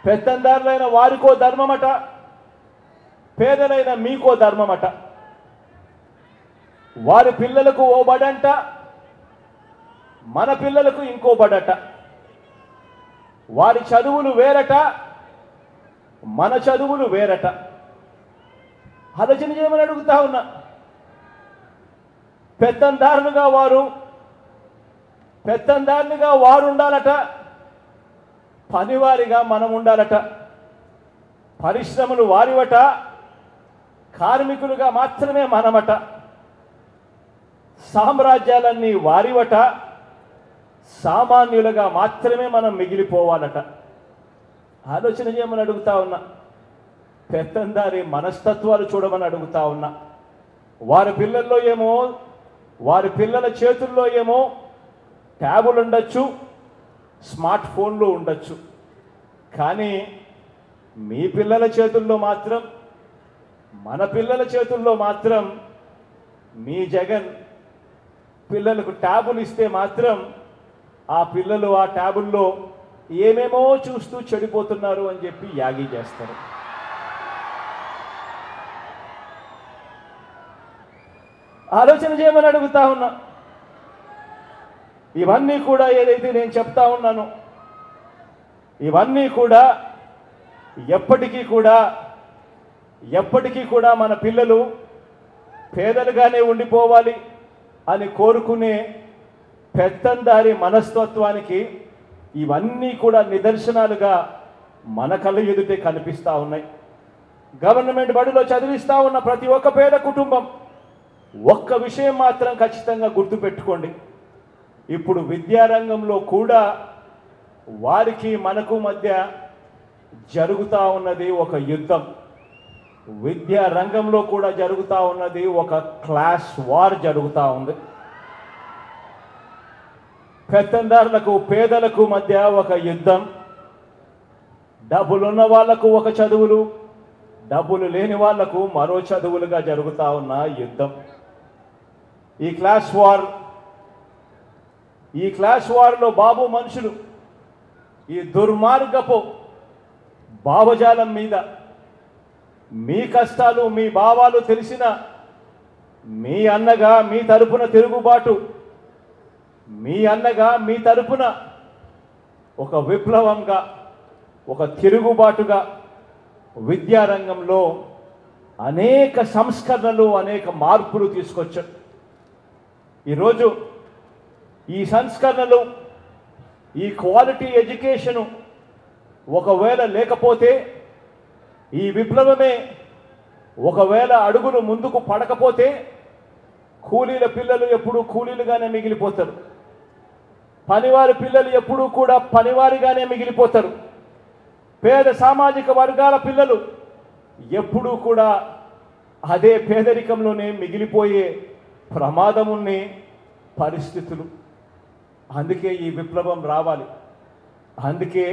పెత్తందారులైన వారికో ధర్మమట, పేదలైన మీకో ధర్మమట. వారి పిల్లలకు ఓ బడంట, మన పిల్లలకు ఇంకో బడట. వారి చదువులు వేరట, మన చదువులు వేరట. ఆలోచన చేయమని అడుగుతా ఉన్నా. పెత్తందారులుగా వారు ఉండాలట, పనివారిగా మనం ఉండాలట. పరిశ్రమలు వారివట, కార్మికులుగా మాత్రమే మనమట. సామ్రాజ్యాలన్నీ వారివట, సామాన్యులుగా మాత్రమే మనం మిగిలిపోవాలట. ఆలోచన చేయమని అడుగుతా ఉన్నా. పెత్తందారి మనస్తత్వాలు చూడమని అడుగుతా ఉన్నా. వారి పిల్లల చేతుల్లో ఏమో ట్యాబులు ఉండొచ్చు, స్మార్ట్ ఫోన్లు ఉండొచ్చు. కానీ మీ పిల్లల చేతుల్లో మాత్రం, మన పిల్లల చేతుల్లో మాత్రం మీ జగన్ పిల్లలకు ట్యాబులు ఇస్తే మాత్రం ఆ పిల్లలు ఆ ట్యాబుల్లో ఏమేమో చూస్తూ చెడిపోతున్నారు అని చెప్పి యాగి చేస్తారు. ఆలోచన చేయమని అడుగుతా ఉన్నా. ఇవన్నీ కూడా ఏదైతే నేను చెప్తా ఉన్నానో ఇవన్నీ కూడా ఎప్పటికీ కూడా మన పిల్లలు పేదలుగానే ఉండిపోవాలి అని కోరుకునే పెత్తందారి మనస్తత్వానికి ఇవన్నీ కూడా నిదర్శనాలుగా మన కళ్ళ ఎదుటే కనిపిస్తూ ఉన్నాయి. గవర్నమెంట్ బడిలో చదివిస్తూ ఉన్న ప్రతి ఒక్క పేద కుటుంబం ఒక్క విషయం మాత్రం ఖచ్చితంగా గుర్తుపెట్టుకోండి. ఇప్పుడు విద్యారంగంలో కూడా వారికి మనకు మధ్య జరుగుతూ ఉన్నది ఒక యుద్ధం. విద్యా రంగంలో కూడా జరుగుతూ ఉన్నది ఒక క్లాస్ వార్ జరుగుతూ ఉంది. పెత్తందారులకు పేదలకు మధ్య ఒక యుద్ధం. డబ్బులున్న వాళ్లకు ఒక చదువులు, డబ్బులు లేని వాళ్లకు మరో చదువులుగా జరుగుతూ ఉన్న యుద్ధం. ఈ క్లాస్ వార్లో బాబు మనుషులు ఈ దుర్మార్గపు భావజాలం మీద మీ కష్టాలు మీ భావాలు తెలిసిన మీ అన్నగా మీ తరపున తిరుగుబాటు, మీ అన్నగా మీ తరపున ఒక విప్లవంగా ఒక తిరుగుబాటుగా విద్యారంగంలో అనేక సంస్కరణలు అనేక మార్పులు తీసుకొచ్చారు. ఈరోజు ఈ సంస్కరణలు ఈ క్వాలిటీ ఎడ్యుకేషను ఒకవేళ లేకపోతే ఈ విప్లవమే ఒకవేళ అడుగులు ముందుకు పడకపోతే కూలీల పిల్లలు ఎప్పుడూ కూలీలుగానే మిగిలిపోతారు. పనివారి పిల్లలు ఎప్పుడూ కూడా పనివారిగానే మిగిలిపోతారు. పేద సామాజిక వర్గాల పిల్లలు ఎప్పుడూ కూడా అదే పేదరికంలోనే మిగిలిపోయే ప్రమాదం ఉన్న పరిస్థితులు. అందుకే ఈ విప్లవం రావాలి, అందుకే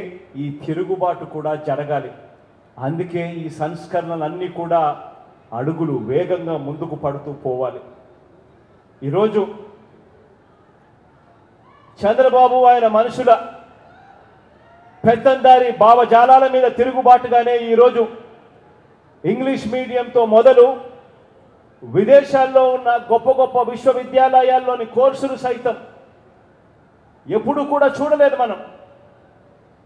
ఈ తిరుగుబాటు కూడా జరగాలి, అందుకే ఈ సంస్కరణలన్నీ కూడా అడుగులు వేగంగా ముందుకు పడుతూ పోవాలి. ఈరోజు చంద్రబాబు ఆయన మనుషుల పెత్తందారి భావజాలాల మీద తిరుగుబాటుగానే ఈరోజు ఇంగ్లీష్ మీడియంతో మొదలు విదేశాల్లో ఉన్న గొప్ప గొప్ప విశ్వవిద్యాలయాల్లోని కోర్సులు సైతం ఎప్పుడు కూడా చూడలేదు మనం.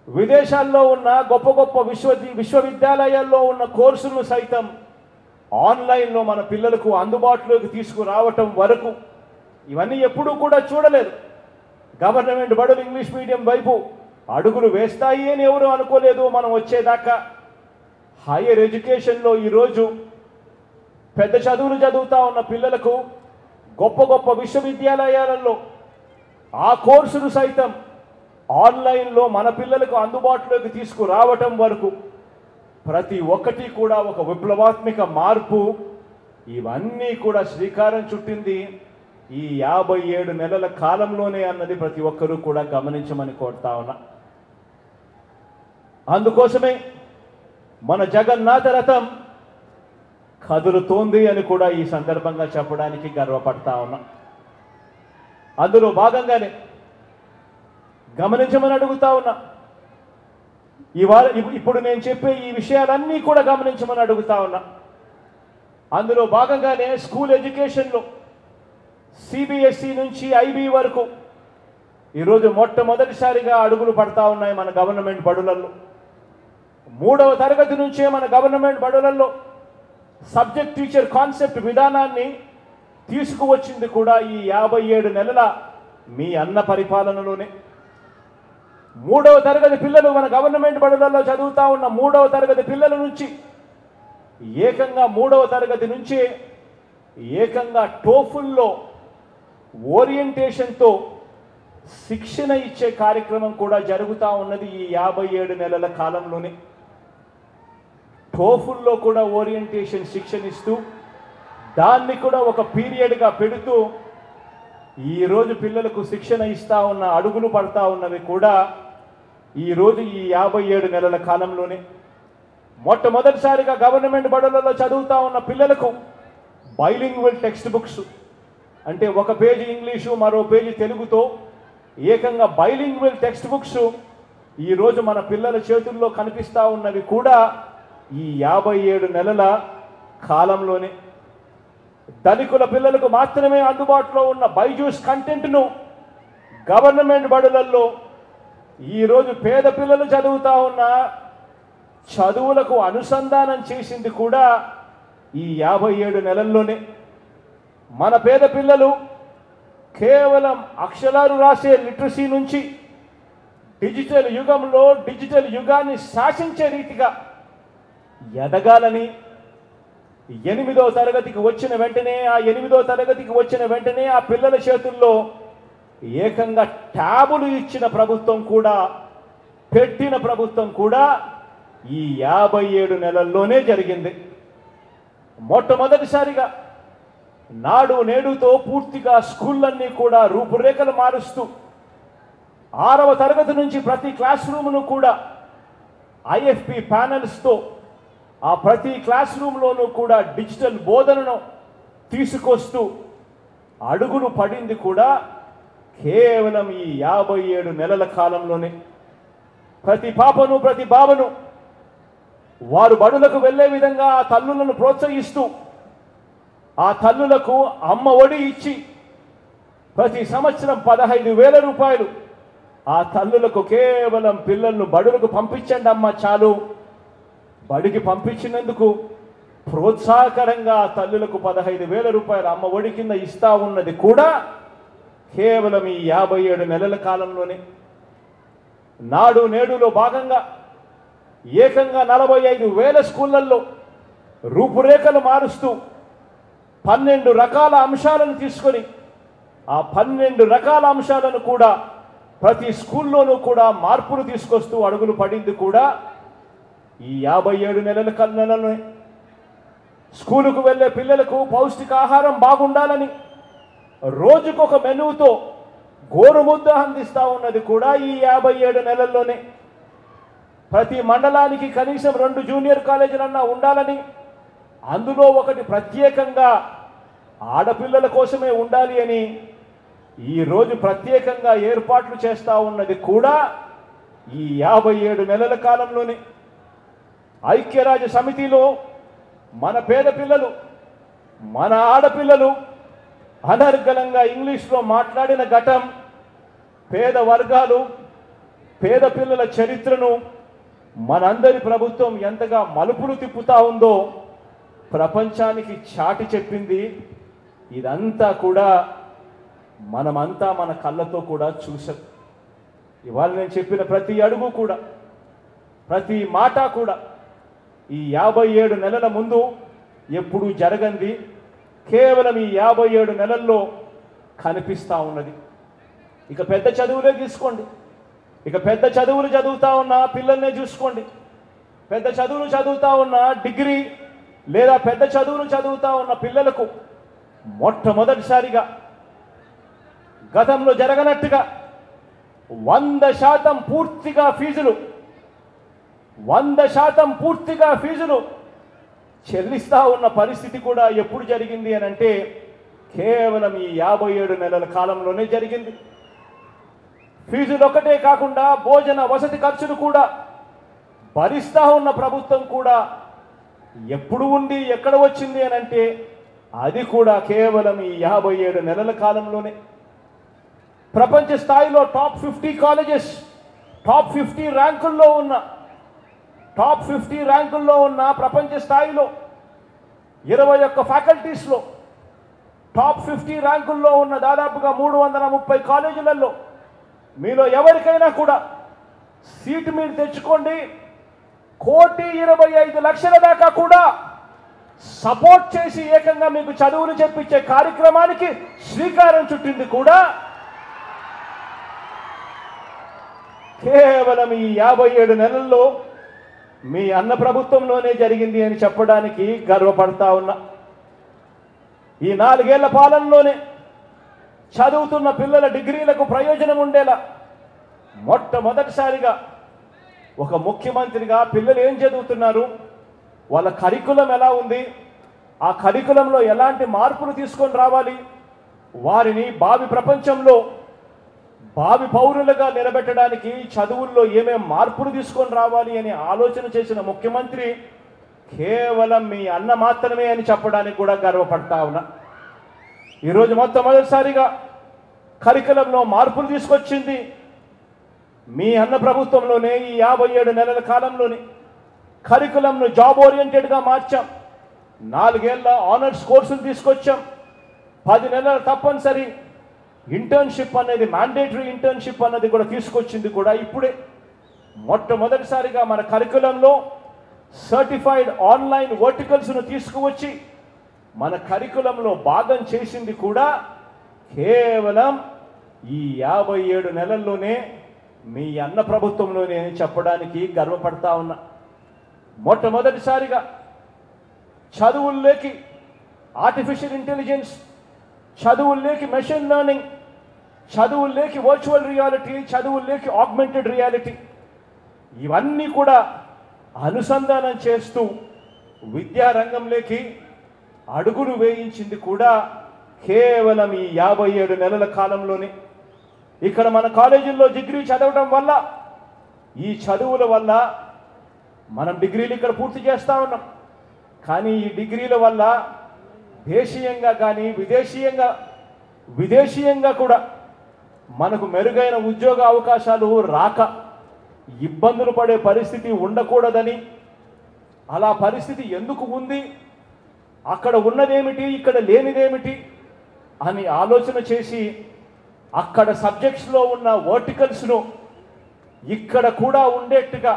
విదేశాల్లో ఉన్న గొప్ప గొప్ప విశ్వవిద్యాలయాల్లో ఉన్న కోర్సులను సైతం ఆన్లైన్లో మన పిల్లలకు అందుబాటులోకి తీసుకురావటం వరకు ఇవన్నీ ఎప్పుడూ కూడా చూడలేదు. గవర్నమెంట్ బడులు ఇంగ్లీష్ మీడియం వైపు అడుగులు వేస్తాయి అని ఎవరు అనుకోలేదు మనం వచ్చేదాకా. హైయర్ ఎడ్యుకేషన్లో ఈరోజు పెద్ద చదువులు చదువుతా ఉన్న పిల్లలకు గొప్ప గొప్ప విశ్వవిద్యాలయాలలో ఆ కోర్సులు సైతం ఆన్లైన్లో మన పిల్లలకు అందుబాటులోకి తీసుకురావటం వరకు ప్రతి ఒక్కటి కూడా ఒక విప్లవాత్మక మార్పు. ఇవన్నీ కూడా శ్రీకారం చుట్టింది ఈ 57 నెలల కాలంలోనే అన్నది ప్రతి ఒక్కరూ కూడా గమనించమని కోరుతా ఉన్నా. అందుకోసమే మన జగన్నాథ రథం కదులుతోంది అని కూడా ఈ సందర్భంగా చెప్పడానికి గర్వపడతా ఉన్నా. అందులో భాగంగానే గమనించమని అడుగుతా ఉన్నా. ఇప్పుడు నేను చెప్పే ఈ విషయాలన్నీ కూడా గమనించమని అడుగుతా ఉన్నా. అందులో భాగంగానే స్కూల్ ఎడ్యుకేషన్లో సిబిఎస్ఈ నుంచి ఐబీ వరకు ఈరోజు మొట్టమొదటిసారిగా అడుగులు పడతా ఉన్నాయి మన గవర్నమెంట్ బడులలో. 3వ తరగతి నుంచే మన గవర్నమెంట్ బడులలో సబ్జెక్ట్ టీచర్ కాన్సెప్ట్ విధానాన్ని తీసుకువచ్చింది కూడా ఈ 57 నెలల మీ అన్న పరిపాలనలోనే. 3వ తరగతి పిల్లలు మన గవర్నమెంట్ బడులలో చదువుతా ఉన్న 3వ తరగతి పిల్లల నుంచి ఏకంగా 3వ తరగతి నుంచే ఏకంగా టోఫుల్లో ఓరియంటేషన్తో శిక్షణ ఇచ్చే కార్యక్రమం కూడా జరుగుతూ ఉన్నది ఈ 57 నెలల కాలంలోనే. టోఫుల్లో కూడా ఓరియంటేషన్ శిక్షణ ఇస్తూ దాన్ని కూడా ఒక పీరియడ్గా పెడుతూ ఈరోజు పిల్లలకు శిక్షణ ఇస్తూ ఉన్న అడుగులు పడతా ఉన్నవి కూడా ఈరోజు ఈ 57 నెలల కాలంలోనే. మొట్టమొదటిసారిగా గవర్నమెంట్ బడులలో చదువుతూ ఉన్న పిల్లలకు బైలింగ్వల్ టెక్స్ట్ బుక్స్, అంటే ఒక పేజీ ఇంగ్లీషు మరో పేజీ తెలుగుతో ఏకంగా బైలింగ్వల్ టెక్స్ట్ బుక్స్ ఈరోజు మన పిల్లల చేతుల్లో కనిపిస్తూ ఉన్నవి కూడా ఈ 57 నెలల కాలంలోనే. ధనికుల పిల్లలకు మాత్రమే అందుబాటులో ఉన్న బైజూస్ కంటెంట్ను గవర్నమెంట్ బడులలో ఈరోజు పేద పిల్లలు చదువుతా ఉన్న చదువులకు అనుసంధానం చేసింది కూడా ఈ 57 నెలల్లోనే. మన పేద పిల్లలు కేవలం అక్షరాలు రాసే లిటరసీ నుంచి డిజిటల్ యుగంలో డిజిటల్ యుగాన్ని శాసించే రీతిగా ఎదగాలని 8వ తరగతికి వచ్చిన వెంటనే ఆ పిల్లల చేతుల్లో ఏకంగా ట్యాబులు ఇచ్చిన ప్రభుత్వం కూడా, పెట్టిన ప్రభుత్వం కూడా ఈ 57 నెలల్లోనే జరిగింది. మొట్టమొదటిసారిగా నాడు నేడుతో పూర్తిగా స్కూళ్ళన్నీ కూడా రూపురేఖలు మారుస్తూ 6వ తరగతి నుంచి ప్రతి క్లాస్ రూమ్ను కూడా ఐఎఫ్పి ప్యానెల్స్తో ఆ ప్రతి క్లాస్ రూమ్లోనూ కూడా డిజిటల్ బోధనను తీసుకొస్తూ అడుగులు పడింది కూడా కేవలం ఈ 57 నెలల కాలంలోనే. ప్రతి పాపను ప్రతి బాబను వారు బడులకు వెళ్ళే విధంగా ఆ తల్లులను ప్రోత్సహిస్తూ ఆ తల్లులకు అమ్మ ఒడి ఇచ్చి ప్రతి సంవత్సరం 15,000 రూపాయలు ఆ తల్లులకు కేవలం పిల్లలను బడులకు పంపించండి అమ్మ చాలు, బడికి పంపించినందుకు ప్రోత్సాహకరంగా ఆ తల్లులకు 15,000 రూపాయలు అమ్మ ఒడి కింద ఇస్తా ఉన్నది కూడా కేవలం ఈ 57 నెలల కాలంలోనే. నాడు నేడులో భాగంగా ఏకంగా 45,000 స్కూళ్ళల్లో రూపురేఖలు మారుస్తూ 12 రకాల అంశాలను తీసుకొని ఆ 12 రకాల అంశాలను కూడా ప్రతి స్కూల్లోనూ కూడా మార్పులు తీసుకొస్తూ అడుగులు పడింది కూడా ఈ 57 నెలలనే. స్కూలుకు వెళ్ళే పిల్లలకు పౌష్టికాహారం బాగుండాలని రోజుకొక మెనూతో గోరుముద్ద అందిస్తూ ఉన్నది కూడా ఈ 57 నెలల్లోనే. ప్రతి మండలానికి కనీసం 2 జూనియర్ కాలేజీలన్నా ఉండాలని, అందులో ఒకటి ప్రత్యేకంగా ఆడపిల్లల కోసమే ఉండాలి అని ఈరోజు ప్రత్యేకంగా ఏర్పాట్లు చేస్తూ ఉన్నది కూడా ఈ 57 నెలల కాలంలోనే. ఐక్యరాజ్య సమితిలో మన పేద పిల్లలు, మన ఆడపిల్లలు అనర్గళంగా ఇంగ్లీష్లో మాట్లాడిన ఘటం పేద వర్గాలు, పేద పిల్లల చరిత్రను మనందరి ప్రభుత్వం ఎంతగా మలుపులు తిప్పుతా ఉందో ప్రపంచానికి చాటి చెప్పింది. ఇదంతా కూడా మనమంతా మన కళ్ళతో కూడా చూసాం. ఇవాళ నేను చెప్పిన ప్రతి అడుగు కూడా, ప్రతి మాట కూడా ఈ 57 నెలల ముందు ఎప్పుడూ జరగంది కేవలం ఈ 57 నెలల్లో కనిపిస్తూ ఉన్నది. ఇక పెద్ద చదువులే తీసుకోండి, ఇక పెద్ద చదువులు చదువుతా ఉన్న పిల్లల్నే చూసుకోండి. పెద్ద చదువులు చదువుతా ఉన్న డిగ్రీ లేదా పెద్ద చదువులు చదువుతా ఉన్న పిల్లలకు మొట్టమొదటిసారిగా గతంలో జరగనట్టుగా 100% పూర్తిగా ఫీజులు 100% పూర్తిగా ఫీజులు చెల్లిస్తా ఉన్న పరిస్థితి కూడా ఎప్పుడు జరిగింది అని అంటే కేవలం ఈ 57 నెలల కాలంలోనే జరిగింది. ఫీజులు ఒకటే కాకుండా భోజన వసతి ఖర్చులు కూడా భరిస్తా ఉన్న ప్రభుత్వం కూడా ఎప్పుడు ఉంది, ఎక్కడ వచ్చింది అని అంటే అది కూడా కేవలం ఈ 57 నెలల కాలంలోనే. ప్రపంచ స్థాయిలో టాప్ 50 కాలేజెస్, టాప్ 50 ర్యాంకుల్లో ఉన్న ప్రపంచ స్థాయిలో 21 ఫ్యాకల్టీస్లో టాప్ 50 ర్యాంకుల్లో ఉన్న దాదాపుగా 330 కాలేజీలలో మీలో ఎవరికైనా కూడా సీటు మీరు తెచ్చుకోండి, 1,25,00,000 దాకా కూడా సపోర్ట్ చేసి ఏకంగా మీకు చదువులు చెప్పించే కార్యక్రమానికి శ్రీకారం చుట్టింది కూడా కేవలం ఈ 57 నెలల్లో మీ అన్న ప్రభుత్వంలోనే జరిగింది అని చెప్పడానికి గర్వపడతా ఉన్నా. ఈ 4 ఏళ్ల పాలనలోనే చదువుతున్న పిల్లల డిగ్రీలకు ప్రయోజనం ఉండేలా మొట్టమొదటిసారిగా ఒక ముఖ్యమంత్రిగా పిల్లలు ఏం చదువుతున్నారు, వాళ్ళ కరికులం ఎలా ఉంది, ఆ కరికులంలో ఎలాంటి మార్పులు తీసుకొని రావాలి, వారిని భావి ప్రపంచంలో భావి పౌరులుగా నిలబెట్టడానికి చదువుల్లో ఏమేం మార్పులు తీసుకొని రావాలి అని ఆలోచన చేసిన ముఖ్యమంత్రి కేవలం మీ అన్న మాత్రమే అని చెప్పడానికి కూడా గర్వపడతా ఉన్నా. ఈరోజు మొట్టమొదటిసారిగా కరికులంలో మార్పులు తీసుకొచ్చింది మీ అన్న ప్రభుత్వంలోనే. ఈ 57 నెలల కాలంలోనే కరికులంను జాబ్ ఓరియంటెడ్గా మార్చాం. 4 ఏళ్ల ఆనర్స్ కోర్సులు తీసుకొచ్చాం. 10 నెలల తప్పనిసరి ఇంటర్న్షిప్ అనేది, మ్యాండేటరీ ఇంటర్న్షిప్ అన్నది కూడా తీసుకొచ్చింది కూడా ఇప్పుడే. మొట్టమొదటిసారిగా మన కరికులంలో సర్టిఫైడ్ ఆన్లైన్ వర్టికల్స్ను తీసుకువచ్చి మన కరికులంలో భాగం చేసింది కూడా కేవలం ఈ 57 నెలల్లోనే మీ అన్న ప్రభుత్వంలోనే చెప్పడానికి గర్వపడతా ఉన్నా. మొట్టమొదటిసారిగా చదువుల్లోకి ఆర్టిఫిషియల్ ఇంటెలిజెన్స్, చదువుల్లోకి మెషిన్ లెర్నింగ్, చదువుల్లోకి వర్చువల్ రియాలిటీ, చదువుల్లోకి ఆగ్మెంటెడ్ రియాలిటీ, ఇవన్నీ కూడా అనుసంధానం చేస్తూ విద్యారంగంలోకి అడుగులు వేయించింది కూడా కేవలం ఈ 57 నెలల కాలంలోనే. ఇక్కడ మన కాలేజీల్లో డిగ్రీ చదవడం వల్ల, ఈ చదువుల వల్ల మనం డిగ్రీలు ఇక్కడ పూర్తి చేస్తూ ఉన్నాం. కానీ ఈ డిగ్రీల వల్ల దేశీయంగా కానీ విదేశీయంగా కూడా మనకు మెరుగైన ఉద్యోగ అవకాశాలు రాక ఇబ్బందులు పడే పరిస్థితి ఉండకూడదని, అలా పరిస్థితి ఎందుకు ఉంది, అక్కడ ఉన్నదేమిటి ఇక్కడ లేనిదేమిటి అని ఆలోచన చేసి అక్కడ సబ్జెక్ట్స్లో ఉన్న వర్టికల్స్ను ఇక్కడ కూడా ఉండేట్టుగా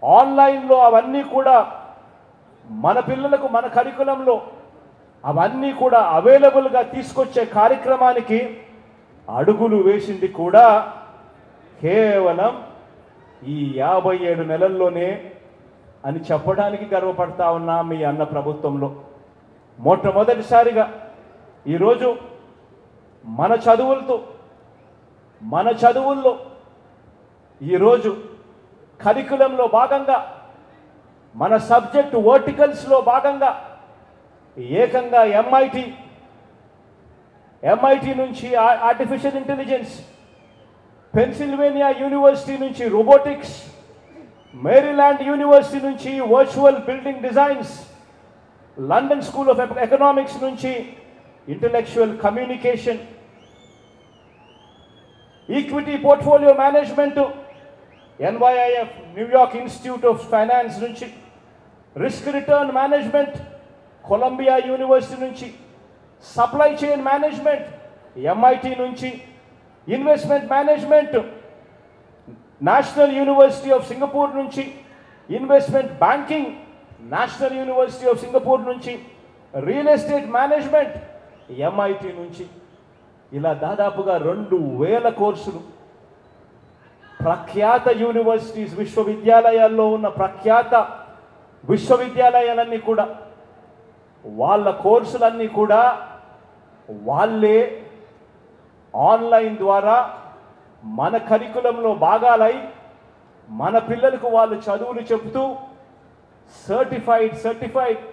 ఆన్లైన్లో అవన్నీ కూడా మన పిల్లలకు మన కరికులంలో అవన్నీ కూడా అవైలబుల్గా తీసుకొచ్చే కార్యక్రమానికి అడుగులు వేసింది కూడా కేవలం ఈ 57 నెలల్లోనే అని చెప్పడానికి గర్వపడతా ఉన్నా మీ అన్న ప్రభుత్వంలో. మొట్టమొదటిసారిగా ఈరోజు మన చదువుల్లో ఈరోజు కరికులంలో భాగంగా మన సబ్జెక్టు వర్టికల్స్లో భాగంగా ఏకంగా ఎంఐటి నుంచి ఆర్టిఫిషియల్ ఇంటెలిజెన్స్, పెన్సిల్వేనియా యూనివర్సిటీ నుంచి రోబోటిక్స్, మేరీల్యాండ్ యూనివర్సిటీ నుంచి virtual building designs, London School of Economics నుంచి intellectual communication, equity portfolio management NYIF New York Institute of Finance నుంచి, risk return management Columbia University నుంచి, supply chain management MIT నుంచి, investment management National University of Singapore నుంచి, investment banking National University of Singapore నుంచి, real estate management MIT నుంచి, ఇలా దాదాపుగా 2000 కోర్సులు ప్రఖ్యాత యూనివర్సిటీస్, విశ్వవిద్యాలయాల్లో ఉన్న ప్రఖ్యాత విశ్వవిద్యాలయాలన్నీ కూడా వాళ్ళ కోర్సులన్నీ కూడా వాళ్ళే ఆన్లైన్ ద్వారా మన కరికులంలో భాగాలై మన పిల్లలకు వాళ్ళు చదువులు చెబుతూ సర్టిఫైడ్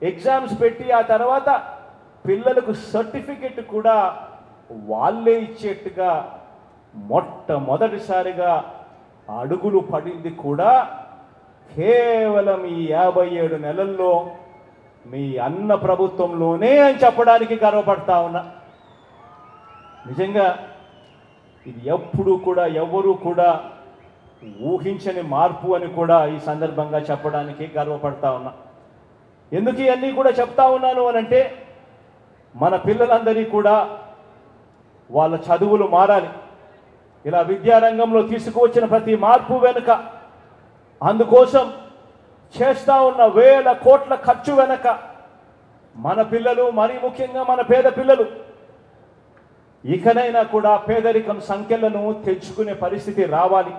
ఎగ్జామ్స్ పెట్టి ఆ తర్వాత పిల్లలకు సర్టిఫికెట్ కూడా వాళ్ళే ఇచ్చేట్టుగా మొట్టమొదటిసారిగా అడుగులు పడింది కూడా కేవలం ఈ 57 నెలల్లో మీ అన్న ప్రభుత్వంలోనే అని చెప్పడానికి గర్వపడతా ఉన్నా. నిజంగా ఇది ఎప్పుడు కూడా ఎవరు కూడా ఊహించని మార్పు అని కూడా ఈ సందర్భంగా చెప్పడానికి గర్వపడతా ఉన్నా. ఎందుకు ఇవన్నీ కూడా చెప్తా ఉన్నాను అనంటే మన పిల్లలందరికీ కూడా వాళ్ళ చదువులు మారాలి. ఇలా విద్యారంగంలో తీసుకువచ్చిన ప్రతి మార్పు వెనుక, అందుకోసం చేస్తా ఉన్న వేల కోట్ల ఖర్చు వెనక మన పిల్లలు, మరీ ముఖ్యంగా మన పేద పిల్లలు ఇకనైనా కూడా పేదరికం సంఖ్యలను తెచ్చుకునే పరిస్థితి రావాలి.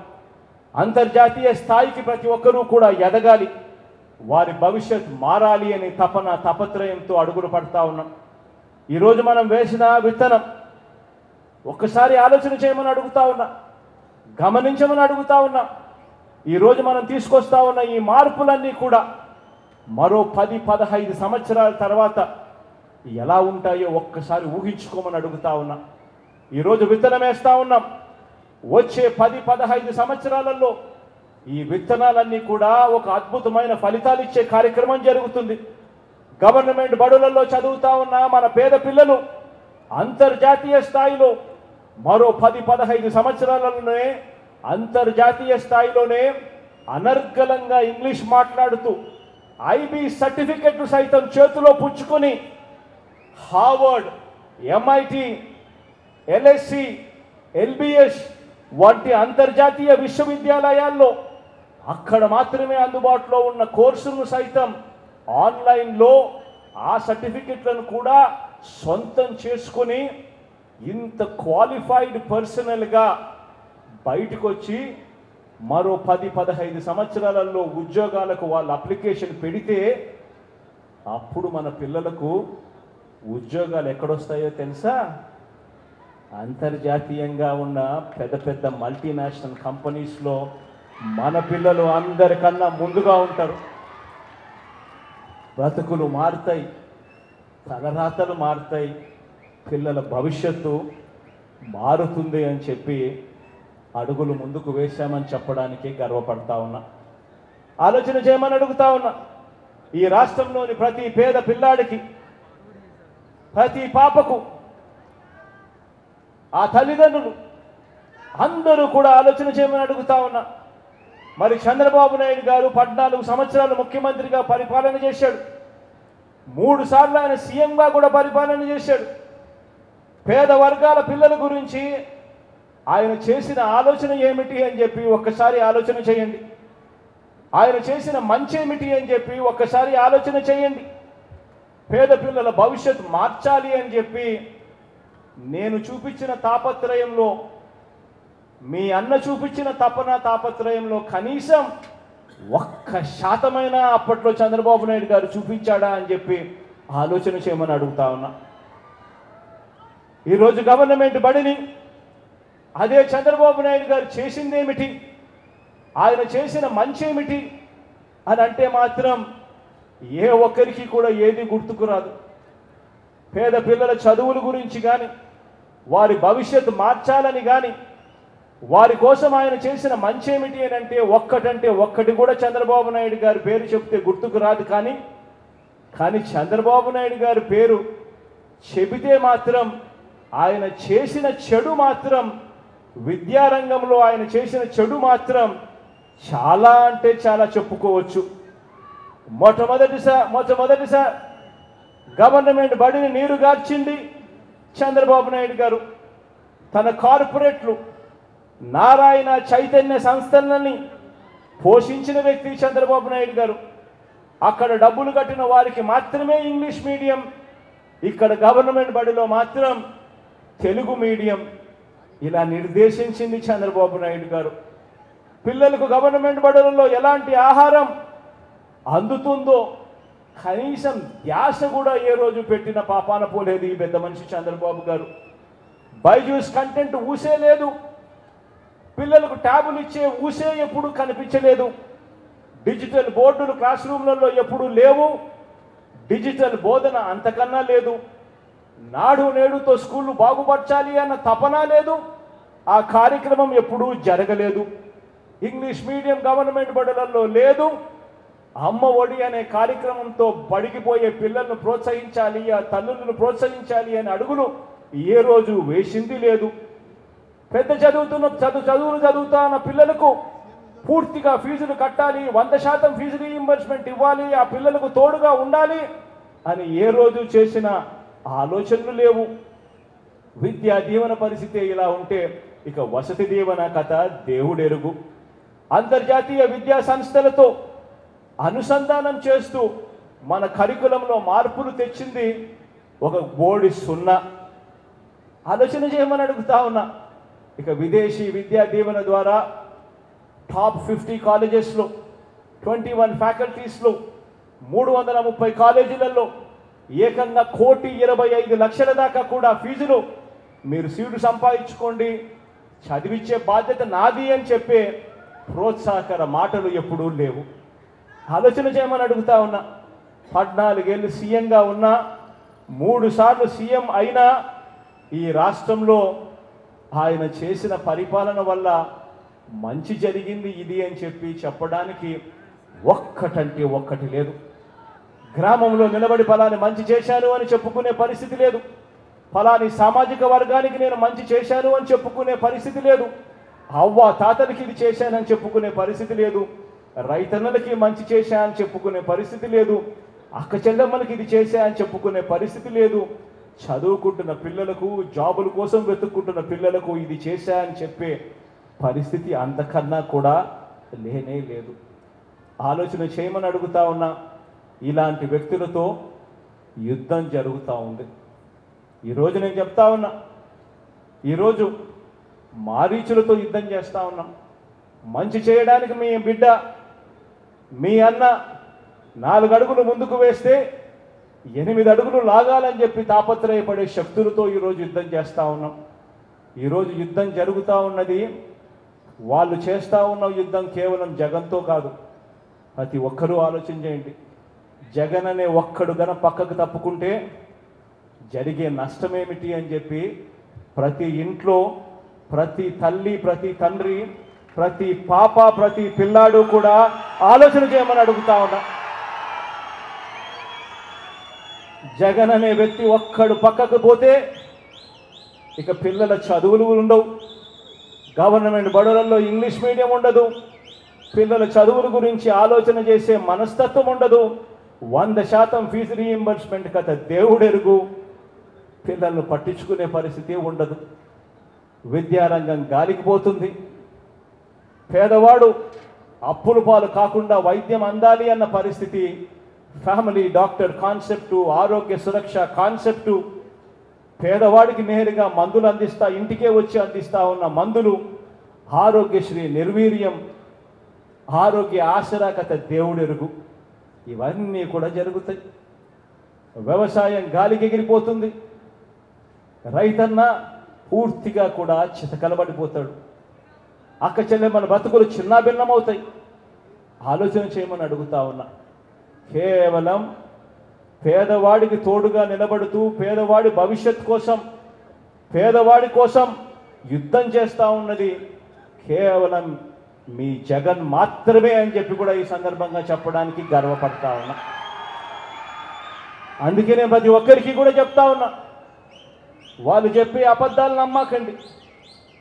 అంతర్జాతీయ స్థాయికి ప్రతి ఒక్కరూ కూడా ఎదగాలి, వారి భవిష్యత్ మారాలి అని తపత్రయంతో అడుగులు పడతా ఉన్నాం. ఈరోజు మనం వేసిన విత్తనం ఒక్కసారి ఆలోచన చేయమని అడుగుతా ఉన్నా, గమనించమని అడుగుతా ఉన్నా. ఈరోజు మనం తీసుకొస్తా ఉన్న ఈ మార్పులన్నీ కూడా మరో 10-15 సంవత్సరాల తర్వాత ఎలా ఉంటాయో ఒక్కసారి ఊహించుకోమని అడుగుతా ఉన్నా. ఈరోజు విత్తనం వేస్తా ఉన్నాం, వచ్చే 10-15 సంవత్సరాలలో ఈ విత్తనాలన్నీ కూడా ఒక అద్భుతమైన ఫలితాలు ఇచ్చే కార్యక్రమం జరుగుతుంది. గవర్నమెంట్ బడులలో చదువుతా ఉన్న మన పేద పిల్లలు అంతర్జాతీయ స్థాయిలో మరో 10-15 సంవత్సరాలలోనే అంతర్జాతీయ స్థాయిలోనే అనర్గళంగా ఇంగ్లీష్ మాట్లాడుతూ ఐబీ సర్టిఫికెట్లు సైతం చేతిలో పుచ్చుకొని హార్వర్డ్, ఎంఐటి, ఎల్ఎస్సి, ఎల్బిఎస్ వంటి అంతర్జాతీయ విశ్వవిద్యాలయాల్లో అక్కడ మాత్రమే అందుబాటులో ఉన్న కోర్సులను సైతం ఆన్లైన్లో ఆ సర్టిఫికెట్లను కూడా సొంతం చేసుకొని ఇంత క్వాలిఫైడ్ పర్సనల్గా బయటకు వచ్చి మరో 10-15 సంవత్సరాలలో ఉద్యోగాలకు వాళ్ళు అప్లికేషన్ పెడితే అప్పుడు మన పిల్లలకు ఉద్యోగాలు ఎక్కడొస్తాయో తెలుసా? అంతర్జాతీయంగా ఉన్న పెద్ద పెద్ద మల్టీనేషనల్ కంపెనీస్లో మన పిల్లలు అందరికన్నా ముందుగా ఉంటారు. బ్రతుకులు మారుతాయి, తలరాతలు మారుతాయి, పిల్లల భవిష్యత్తు మారుతుంది అని చెప్పి అడుగులు ముందుకు వేశామని చెప్పడానికి గర్వపడతా ఉన్నా. ఆలోచన చేయమని అడుగుతా ఉన్నా. ఈ రాష్ట్రంలోని ప్రతి పేద పిల్లాడికి, ప్రతి పాపకు ఆ తల్లిదండ్రులు అందరూ కూడా ఆలోచన చేయమని అడుగుతా ఉన్నా. మరి చంద్రబాబు నాయుడు గారు 14 సంవత్సరాలు ముఖ్యమంత్రిగా పరిపాలన చేశాడు. 3 సార్లు ఆయన సీఎంగా కూడా పరిపాలన చేశాడు. పేద వర్గాల పిల్లల గురించి ఆయన చేసిన ఆలోచన ఏమిటి అని చెప్పి ఒక్కసారి ఆలోచన చేయండి. ఆయన చేసిన మంచి ఏమిటి అని చెప్పి ఒక్కసారి ఆలోచన చేయండి. పేద పిల్లల భవిష్యత్తు మార్చాలి అని చెప్పి నేను చూపించిన తాపత్రయంలో, మీ అన్న చూపించిన తాపత్రయంలో కనీసం 1% అప్పట్లో చంద్రబాబు నాయుడు గారు చూపించాడా అని చెప్పి ఆలోచన చేయమని అడుగుతా ఉన్నా. ఈరోజు గవర్నమెంట్ బడిని అదే చంద్రబాబు నాయుడు గారు చేసిందేమిటి, ఆయన చేసిన మంచి ఏమిటి అని అంటే మాత్రం ఏ ఒక్కరికి కూడా ఏది గుర్తుకు రాదు. పేద పిల్లల చదువుల గురించి కానీ, వారి భవిష్యత్తు మార్చాలని కానీ, వారి కోసం ఆయన చేసిన మంచి ఏమిటి అని అంటే ఒక్కటి కూడా చంద్రబాబు నాయుడు గారి పేరు చెప్తే గుర్తుకు రాదు. కానీ చంద్రబాబు నాయుడు గారి పేరు చెబితే మాత్రం ఆయన చేసిన చెడు మాత్రం, విద్యారంగంలో ఆయన చేసిన చెడు మాత్రం చాలా అంటే చాలా చెప్పుకోవచ్చు. మొట్టమొదటిసారి గవర్నమెంట్ బడిని నీరుగార్చింది చంద్రబాబు నాయుడు గారు. తన కార్పొరేట్లు, నారాయణ, చైతన్య సంస్థలని పోషించిన వ్యక్తి చంద్రబాబు నాయుడు గారు. అక్కడ డబ్బులు కట్టిన వారికి మాత్రమే ఇంగ్లీష్ మీడియం, ఇక్కడ గవర్నమెంట్ బడిలో మాత్రం తెలుగు మీడియం. ఇలా నిర్దేశించింది చంద్రబాబు నాయుడు గారు. పిల్లలకు గవర్నమెంట్ బడులలో ఎలాంటి ఆహారం అందుతుందో కనీసం ధ్యాస కూడా ఏ రోజు పెట్టిన పాపాన పోలేదు ఈ పెద్ద మనిషి చంద్రబాబు గారు. బైజూస్ కంటెంట్ ఊసే లేదు, పిల్లలకు ట్యాబులు ఇచ్చే ఊసే ఎప్పుడు కనిపించలేదు, డిజిటల్ బోర్డులు క్లాస్ రూమ్లలో ఎప్పుడు లేవు, డిజిటల్ బోధన అంతకన్నా లేదు, నాడు నేడుతో స్కూళ్ళు బాగుపరచాలి అన్న తపన లేదు, ఆ కార్యక్రమం ఎప్పుడూ జరగలేదు. ఇంగ్లీష్ మీడియం గవర్నమెంట్ బడులలో లేదు. అమ్మ ఒడి అనే కార్యక్రమంతో బడికిపోయే పిల్లలను ప్రోత్సహించాలి, ఆ తల్లులను ప్రోత్సహించాలి అనే అడుగులు ఏ రోజు వేసింది లేదు. పెద్ద చదువులు చదువుతున్న పిల్లలకు పూర్తిగా ఫీజులు కట్టాలి, 100% ఫీజు రీయింబర్స్మెంట్ ఇవ్వాలి, ఆ పిల్లలకు తోడుగా ఉండాలి అని ఏ రోజు చేసిన ఆలోచనలు లేవు. విద్యా దీవెన పరిస్థితి ఇలా ఉంటే ఇక వసతి దీవెన కథ దేవుడెరుగు. అంతర్జాతీయ విద్యా సంస్థలతో అనుసంధానం చేస్తూ మన కరికులంలో మార్పులు తెచ్చింది ఒక బోర్డు 0. ఆలోచన చేయమని అడుగుతా ఉన్నా. ఇక విదేశీ విద్యా దీవెన ద్వారా టాప్ 50 కాలేజెస్లో, 21 ఫ్యాకల్టీస్లో, 330 కాలేజీలలో ఏకంగా 1,25,00,000 దాకా కూడా ఫీజులు మీరు సీటు సంపాదించుకోండి, చదివించే బాధ్యత నాది అని చెప్పే ప్రోత్సాహకర మాటలు ఎప్పుడూ లేవు. ఆలోచన చేయమని అడుగుతా ఉన్నా. 14 ఏళ్ళు సీఎంగా ఉన్నా, 3 సార్లు సీఎం అయినా ఈ రాష్ట్రంలో ఆయన చేసిన పరిపాలన వల్ల మంచి జరిగింది ఇది అని చెప్పి చెప్పడానికి ఒక్కటి లేదు. గ్రామంలో నిలబడి ఫలాన్ని మంచి చేశాను అని చెప్పుకునే పరిస్థితి లేదు. ఫలాని సామాజిక వర్గానికి నేను మంచి చేశాను అని చెప్పుకునే పరిస్థితి లేదు. అవ్వ తాతలకి ఇది చేశానని చెప్పుకునే పరిస్థితి లేదు. రైతన్నలకి మంచి చేశా అని చెప్పుకునే పరిస్థితి లేదు. అక్క చెల్లెమ్మలకి ఇది చేశా అని చెప్పుకునే పరిస్థితి లేదు. చదువుకుంటున్న పిల్లలకు, జాబుల కోసం వెతుక్కుంటున్న పిల్లలకు ఇది చేశా అని చెప్పే పరిస్థితి అంతకన్నా కూడా లేనే లేదు. ఆలోచన చేయమని అడుగుతా ఉన్నా. ఇలాంటి వ్యక్తులతో యుద్ధం జరుగుతూ ఉంది. ఈరోజు నేను చెప్తా ఉన్నా, ఈరోజు మారీచులతో యుద్ధం చేస్తూ ఉన్నాం. మంచి చేయడానికి మీ బిడ్డ, మీ అన్న 4 అడుగులు ముందుకు వేస్తే 8 అడుగులు లాగాలని చెప్పి తాపత్రయపడే శక్తులతో ఈరోజు యుద్ధం చేస్తూ ఉన్నాం. ఈరోజు యుద్ధం జరుగుతూ ఉన్నది, వాళ్ళు చేస్తూ ఉన్న యుద్ధం కేవలం జగన్తో కాదు. ప్రతి ఒక్కరూ ఆలోచన చేయండి. జగన్ అనే ఒక్కడు గన పక్కకు తప్పుకుంటే జరిగే నష్టమేమిటి అని చెప్పి ప్రతి ఇంట్లో, ప్రతి తల్లి, ప్రతి తండ్రి, ప్రతి పాప, ప్రతి పిల్లాడు కూడా ఆలోచన చేయమని అడుగుతా ఉన్నా. జగన్ అనే వ్యక్తి ఒక్కడు పక్కకు పోతే ఇక పిల్లల చదువులు ఉండవు, గవర్నమెంట్ బడులలో ఇంగ్లీష్ మీడియం ఉండదు, పిల్లల చదువుల గురించి ఆలోచన చేసే మనస్తత్వం ఉండదు, 100% ఫీజు రీయింబర్స్మెంట్ కథ దేవుడెరుగు, పిల్లలను పట్టించుకునే పరిస్థితి ఉండదు. విద్యారంగం గాలికి పోతుంది. పేదవాడు అప్పుల పాలు కాకుండా వైద్యం అందాలి అన్న పరిస్థితి, ఫ్యామిలీ డాక్టర్ కాన్సెప్టు, ఆరోగ్య సురక్ష కాన్సెప్టు, పేదవాడికి నేరుగా మందులు అందిస్తా, ఇంటికే వచ్చి అందిస్తా ఉన్న మందులు, ఆరోగ్యశ్రీ నిర్వీర్యం, ఆరోగ్య ఆసరా కథ దేవుడెరుగు, ఇవన్నీ కూడా జరుగుతాయి. వ్యవసాయం గాలికి ఎగిరిపోతుంది. రైతన్న పూర్తిగా కూడా చితకలబడిపోతాడు. అక్క చెల్లెమ్మల బతుకులు చిన్నాభిన్నమవుతాయి. ఆలోచన చేయమని అడుగుతా ఉన్నా. కేవలం పేదవాడికి తోడుగా నిలబడుతూ పేదవాడి భవిష్యత్ కోసం, పేదవాడి కోసం యుద్ధం చేస్తూ ఉన్నది కేవలం మీ జగన్ మాత్రమే అని చెప్పి కూడా ఈ సందర్భంగా చెప్పడానికి గర్వపడతా ఉన్నా. అందుకే నేను ప్రతి ఒక్కరికి కూడా చెప్తా ఉన్నా, వాళ్ళు చెప్పే అబద్ధాలు నమ్మకండి,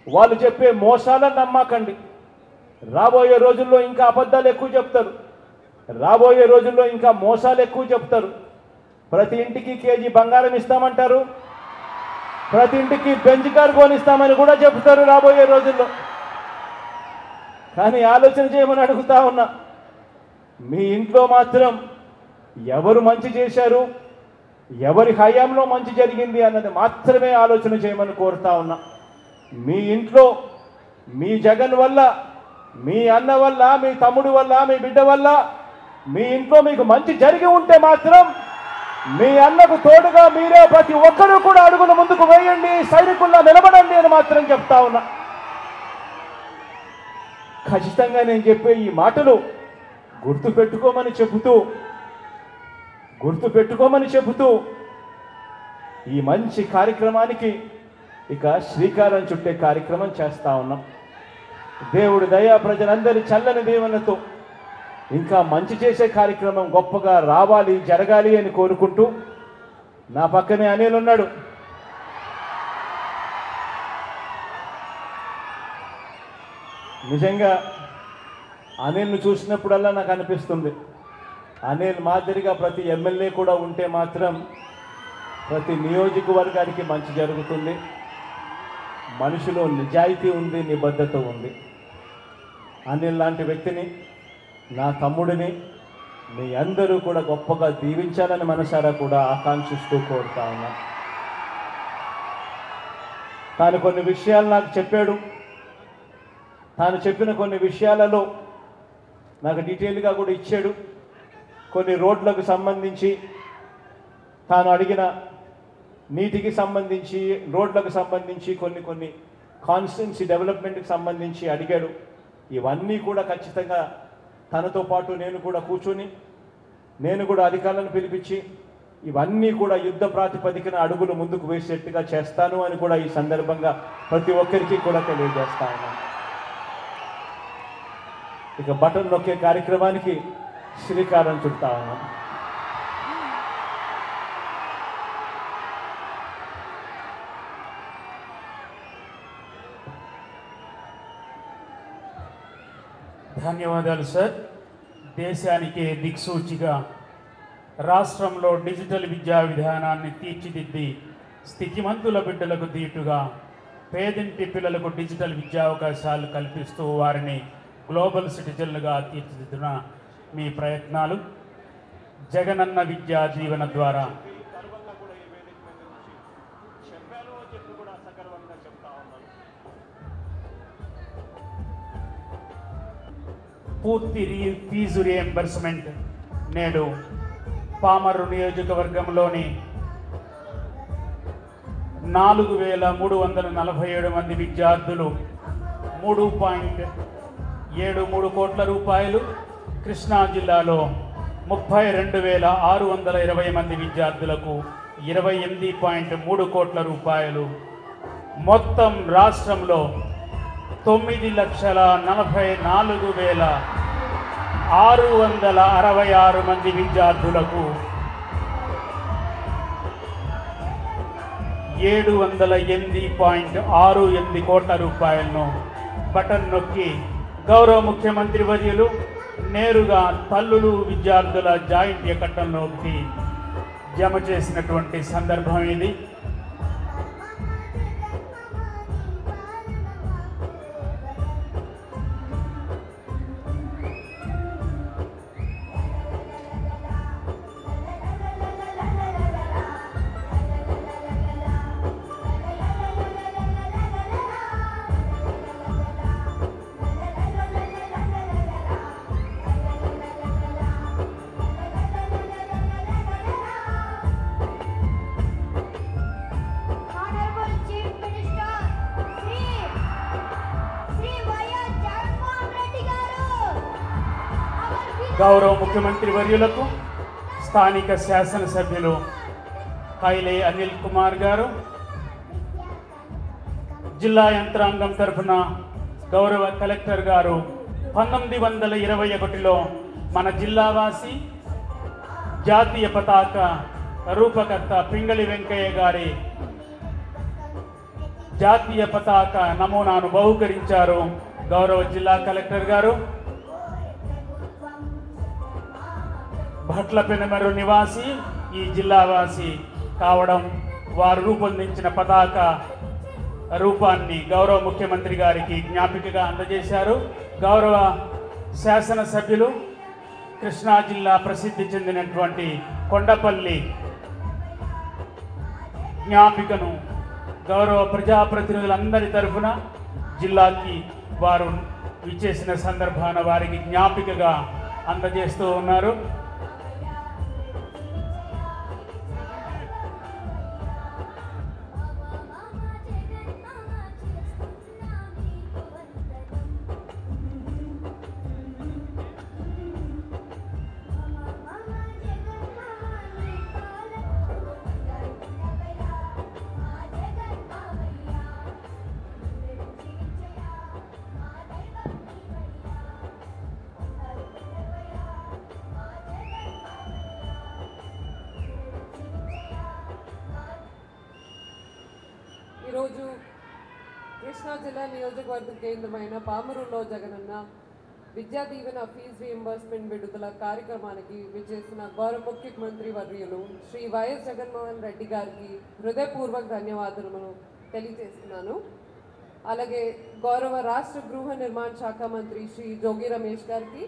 వాళ్ళు చెప్పే మోసాలను నమ్మకండి. రాబోయే రోజుల్లో ఇంకా అబద్ధాలు ఎక్కువ చెప్తారు, రాబోయే రోజుల్లో ఇంకా మోసాలు ఎక్కువ చెప్తారు. ప్రతి ఇంటికి కేజీ బంగారం ఇస్తామంటారు, ప్రతి ఇంటికి బెంచ్ కారు కొనిస్తామని కూడా చెప్తారు రాబోయే రోజుల్లో. కానీ ఆలోచన చేయమని అడుగుతా ఉన్నా, మీ ఇంట్లో మాత్రం ఎవరు మంచి చేశారు, ఎవరి హయాంలో మంచి జరిగింది అన్నది మాత్రమే ఆలోచన చేయమని కోరుతా ఉన్నా. మీ ఇంట్లో మీ జగన్ వల్ల, మీ అన్న వల్ల, మీ తమ్ముడు వల్ల, మీ బిడ్డ వల్ల మీ ఇంట్లో మీకు మంచి జరిగి ఉంటే మాత్రం మీ అన్నకు తోడుగా మీరే ప్రతి ఒక్కరూ కూడా అడుగులు ముందుకు వేయండి, సైనికుల్లా నిలబడండి అని మాత్రం చెప్తా ఉన్నా. ఖచ్చితంగా నేను చెప్పే ఈ మాటలు గుర్తుపెట్టుకోమని చెబుతూ ఈ మంచి కార్యక్రమానికి ఇక శ్రీకారం చుట్టే కార్యక్రమం చేస్తా ఉన్నాం. దేవుడి దయా ప్రజలందరి చల్లని దీవెనతో ఇంకా మంచి చేసే కార్యక్రమం గొప్పగా రావాలి, జరగాలి అని కోరుకుంటూ, నా పక్కనే అనిల్ ఉన్నాడు. నిజంగా అనిల్ను చూసినప్పుడల్లా నాకు అనిపిస్తుంది, అనిల్ మాదిరిగా ప్రతి ఎమ్మెల్యే కూడా ఉంటే మాత్రం ప్రతి నియోజకవర్గానికి మంచి జరుగుతుంది. మనిషిలో నిజాయితీ ఉంది, నిబద్ధత ఉంది. అనిల్ లాంటి వ్యక్తిని, నా తమ్ముడిని మీ అందరూ కూడా గొప్పగా దీవించాలని మనసారా కూడా ఆకాంక్షిస్తూ కోరుతా ఉన్నా. తాను కొన్ని విషయాలు నాకు చెప్పాడు. తాను చెప్పిన కొన్ని విషయాలలో నాకు డీటెయిల్గా కూడా ఇచ్చాడు. కొన్ని రోడ్లకు సంబంధించి, తాను అడిగిన నీటికి సంబంధించి, రోడ్లకు సంబంధించి, కొన్ని కాన్స్టిట్యున్సీ డెవలప్మెంట్కి సంబంధించి అడిగాడు. ఇవన్నీ కూడా ఖచ్చితంగా తనతో పాటు నేను కూడా కూర్చొని, నేను కూడా అధికారులను పిలిపించి ఇవన్నీ కూడా యుద్ధ ప్రాతిపదికన అడుగులు ముందుకు వేసేట్టుగా చేస్తాను అని కూడా ఈ సందర్భంగా ప్రతి ఒక్కరికి కూడా తెలియజేస్తా ఉన్నాను. ఇక బటన్ నొక్కే కార్యక్రమానికి శ్రీకారం చుడతా ఉన్నాం. ధన్యవాదాలు సార్. దేశానికే దిక్సూచిగా రాష్ట్రంలో డిజిటల్ విద్యా విధానాన్ని తీర్చిదిద్ది స్థితిమంతుల బిడ్డలకు దీటుగా పేదింటి పిల్లలకు డిజిటల్ విద్యా అవకాశాలు కల్పిస్తూ వారిని గ్లోబల్ సిటిజన్లుగా తీర్చిదిద్దిన మీ ప్రయత్నాలు జగనన్న విద్యా జీవన ద్వారా పూర్తి ఫీజు రియంబర్స్మెంట్ నేడు పామర్రు నియోజకవర్గంలోని 4,347 మంది విద్యార్థులు 3.73 కోట్ల రూపాయలు, కృష్ణా జిల్లాలో 32,620 మంది విద్యార్థులకు 28.3 కోట్ల రూపాయలు, మొత్తం రాష్ట్రంలో 9,44,666 మంది విద్యార్థులకు 708.68 కోట్ల రూపాయలను బటన్ నొక్కి గౌరవ ముఖ్యమంత్రి వర్యులు నేరుగా తల్లులు విద్యార్థుల జాయింట్ అకౌంట్లోకి జమ చేసినటువంటి సందర్భం ఇది. గౌరవ ముఖ్యమంత్రి వర్యులకు స్థానిక శాసనసభ్యులు కైలే అనిల్ కుమార్ గారు, జిల్లా యంత్రాంగం తరఫున గౌరవ కలెక్టర్ గారు 1921లో మన జిల్లావాసి జాతీయ పతాక రూపకర్త పింగళి వెంకయ్య గారి జాతీయ పతాక నమూనాను బహుకరించారు. గౌరవ జిల్లా కలెక్టర్ గారు భట్ల పెనమరు నివాసి, ఈ జిల్లావాసి కావడం వారు రూపొందించిన పతాక రూపాన్ని గౌరవ ముఖ్యమంత్రి గారికి జ్ఞాపికగా అందజేశారు. గౌరవ శాసనసభ్యులు కృష్ణా జిల్లా ప్రసిద్ధి చెందినటువంటి కొండపల్లి జ్ఞాపికను గౌరవ ప్రజాప్రతినిధులందరి తరఫున జిల్లాకి వారు విచ్చేసిన సందర్భాన వారికి జ్ఞాపికగా అందజేస్తూ ఉన్నారు. ఈరోజు కృష్ణా జిల్లా నియోజకవర్గ కేంద్రమైన పామరులో జగనన్న విద్యా దీవెన ఫీజు రీయింబర్స్మెంట్ విడుదల కార్యక్రమానికి విచ్చేసిన గౌరవ ముఖ్యమంత్రి వర్యులు శ్రీ వైఎస్ జగన్మోహన్ రెడ్డి గారికి హృదయపూర్వక ధన్యవాదాలను తెలియజేస్తున్నాను. అలాగే గౌరవ రాష్ట్ర గృహ నిర్మాణ శాఖ మంత్రి శ్రీ జోగి రమేష్ గారికి,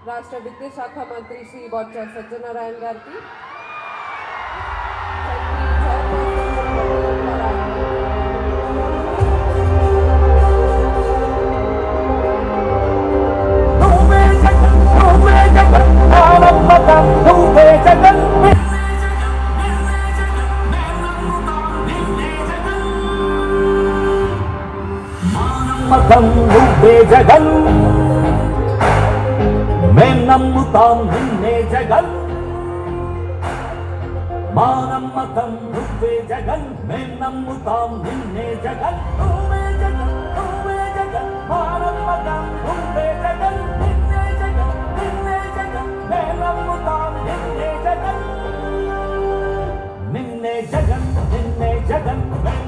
రాష్ట్ర విద్యాశాఖ మంత్రి శ్రీ బొత్స సత్యనారాయణ గారికి, జగన్ మేం నమ్ముతాం నిన్నే జగన్, మా నమ్మకం నువ్వే జగన్, మేం నమ్ముతాం నిన్నే జగన్, నువ్వే జగన్, నువ్వే జగన్, మా నమ్మకం నువ్వే జగన్, నిన్నే జగన్, నిన్నే జగన్, మేం నమ్ముతాం నిన్నే జగన్, నిన్నే జగన్, నిన్నే జగన్, మేం